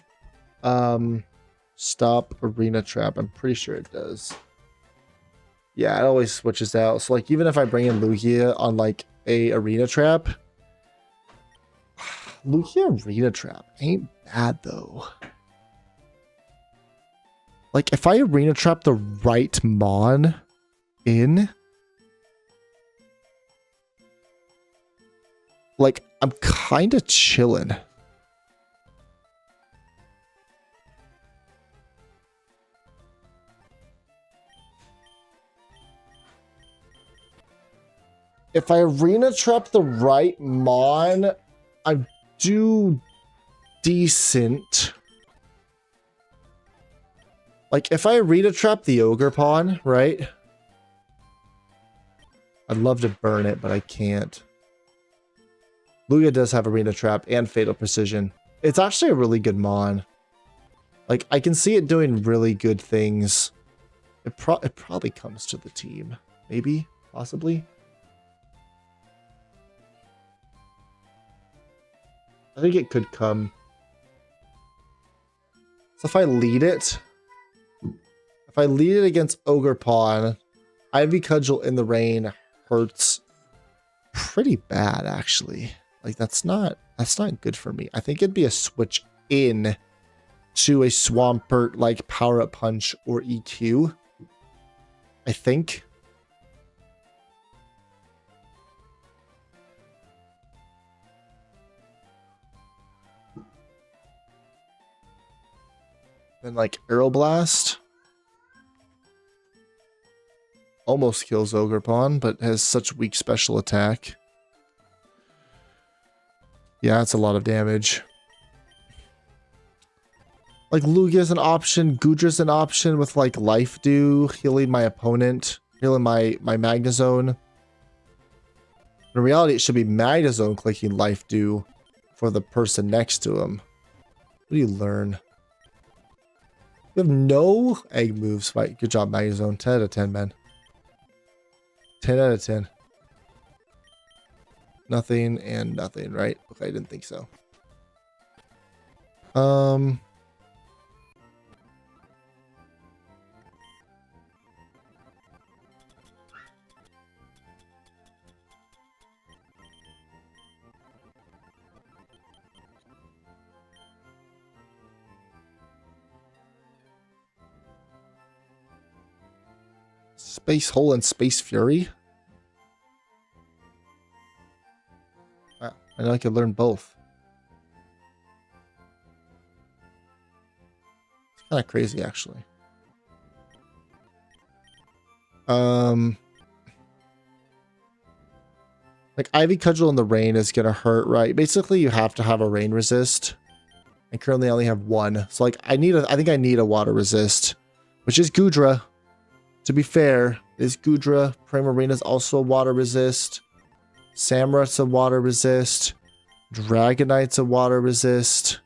stop Arena Trap? I'm pretty sure it does. Yeah, it always switches out. So like even if I bring in Lugia on like a Arena Trap, Lugia Arena Trap ain't bad though. Like, if I Arena Trap the right Mon in, like, I'm kind of chilling. If I Arena Trap the right Mon, I do decent. Like, if I Arena Trap the Ogre Pawn, right? I'd love to burn it, but I can't. Lugia does have Arena Trap and Fatal Precision. It's actually a really good mon. Like, I can see it doing really good things. It probably comes to the team. Maybe? Possibly? I think it could come. So if I lead it... If I lead it against Ogre Pawn, Ivy Cudgel in the rain hurts pretty bad, actually. Like, that's not good for me. I think it'd be a switch in to a Swampert, like Power Up Punch or EQ. I think. Then like Aeroblast. Almost kills Ogre Pawn, but has such weak special attack. Yeah, that's a lot of damage. Like Lugia's an option, Gudra's an option with like Life Dew, healing my opponent, healing my Magnezone. In reality, it should be Magnezone clicking Life Dew for the person next to him. What do you learn? You have no egg moves. Fight. Good job, Magnezone. 10 out of 10, man. 10 out of 10. Nothing and nothing, right? Okay, I didn't think so. Space Hole and Space Fury? Wow, I know I could learn both. It's kind of crazy, actually. Like Ivy Cudgel in the rain is gonna hurt, right? Basically, you have to have a rain resist. I currently only have one, so like I think I need a water resist, which is Gudra. To be fair, is Gudra. Primarina's also a water resist. Samurot's a water resist. Dragonite's a water resist.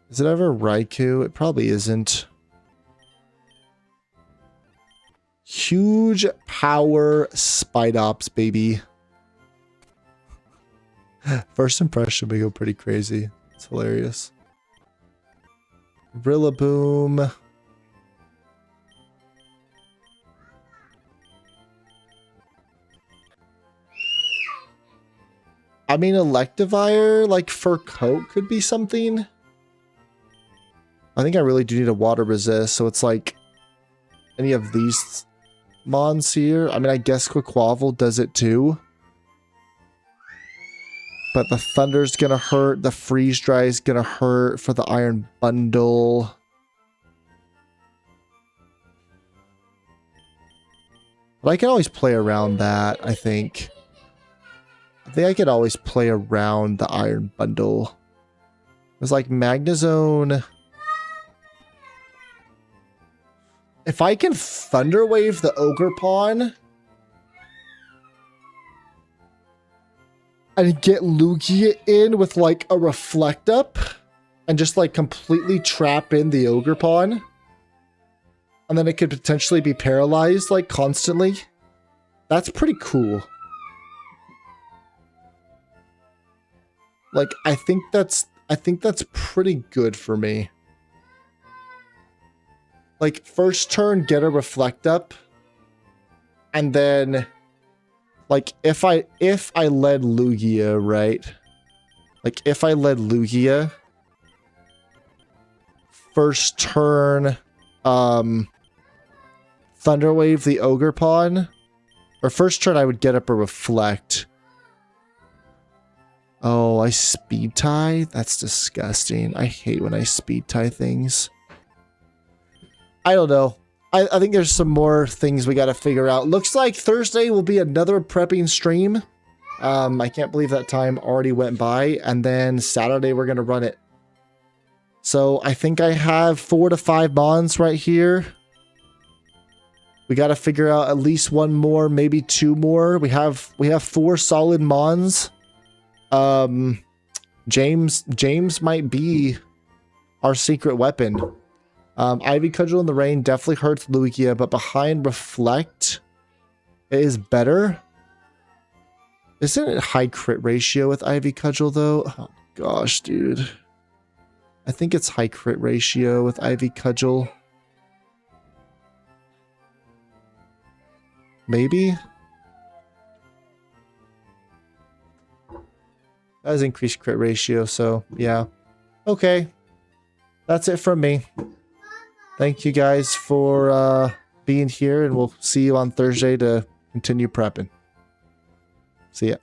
Is it ever Raikou? It probably isn't. Huge power Spidops, baby. First impression, we go pretty crazy. It's hilarious. Rillaboom. I mean, Electivire, like Fur Coat could be something. I think I really do need a water resist, so it's like any of these mons here. I mean, I guess Quaquaval does it too. But the Thunder's gonna hurt. The Freeze Dry is gonna hurt for the Iron Bundle. But I can always play around that, I think. I think I could always play around the Iron Bundle. It's like Magnezone. If I can Thunder Wave the Ogre Pawn and get Lugia in with like a Reflect Up and just like completely trap in the Ogre Pawn, and then it could potentially be paralyzed like constantly, that's pretty cool. Like I think that's pretty good for me. Like first turn, get a Reflect Up, and then like if I led Lugia, right? Like if I led Lugia, first turn, Thunder Wave the Ogre Pawn, or first turn I would get up a Reflect. Oh, I speed tie? That's disgusting. I hate when I speed tie things. I don't know. I think there's some more things we got to figure out. Looks like Thursday will be another prepping stream. I can't believe that time already went by. And then Saturday we're going to run it. So I think I have 4 to 5 mons right here. We got to figure out at least one more, maybe 2 more. We have 4 solid mons. James might be our secret weapon. Ivy Cudgel in the Rain definitely hurts Lugia, but behind Reflect is better. Isn't it high crit ratio with Ivy Cudgel though? Oh gosh, dude. I think it's high crit ratio with Ivy Cudgel. Maybe? That has increased crit ratio, so yeah. Okay. That's it from me. Thank you guys for being here, and we'll see you on Thursday to continue prepping. See ya.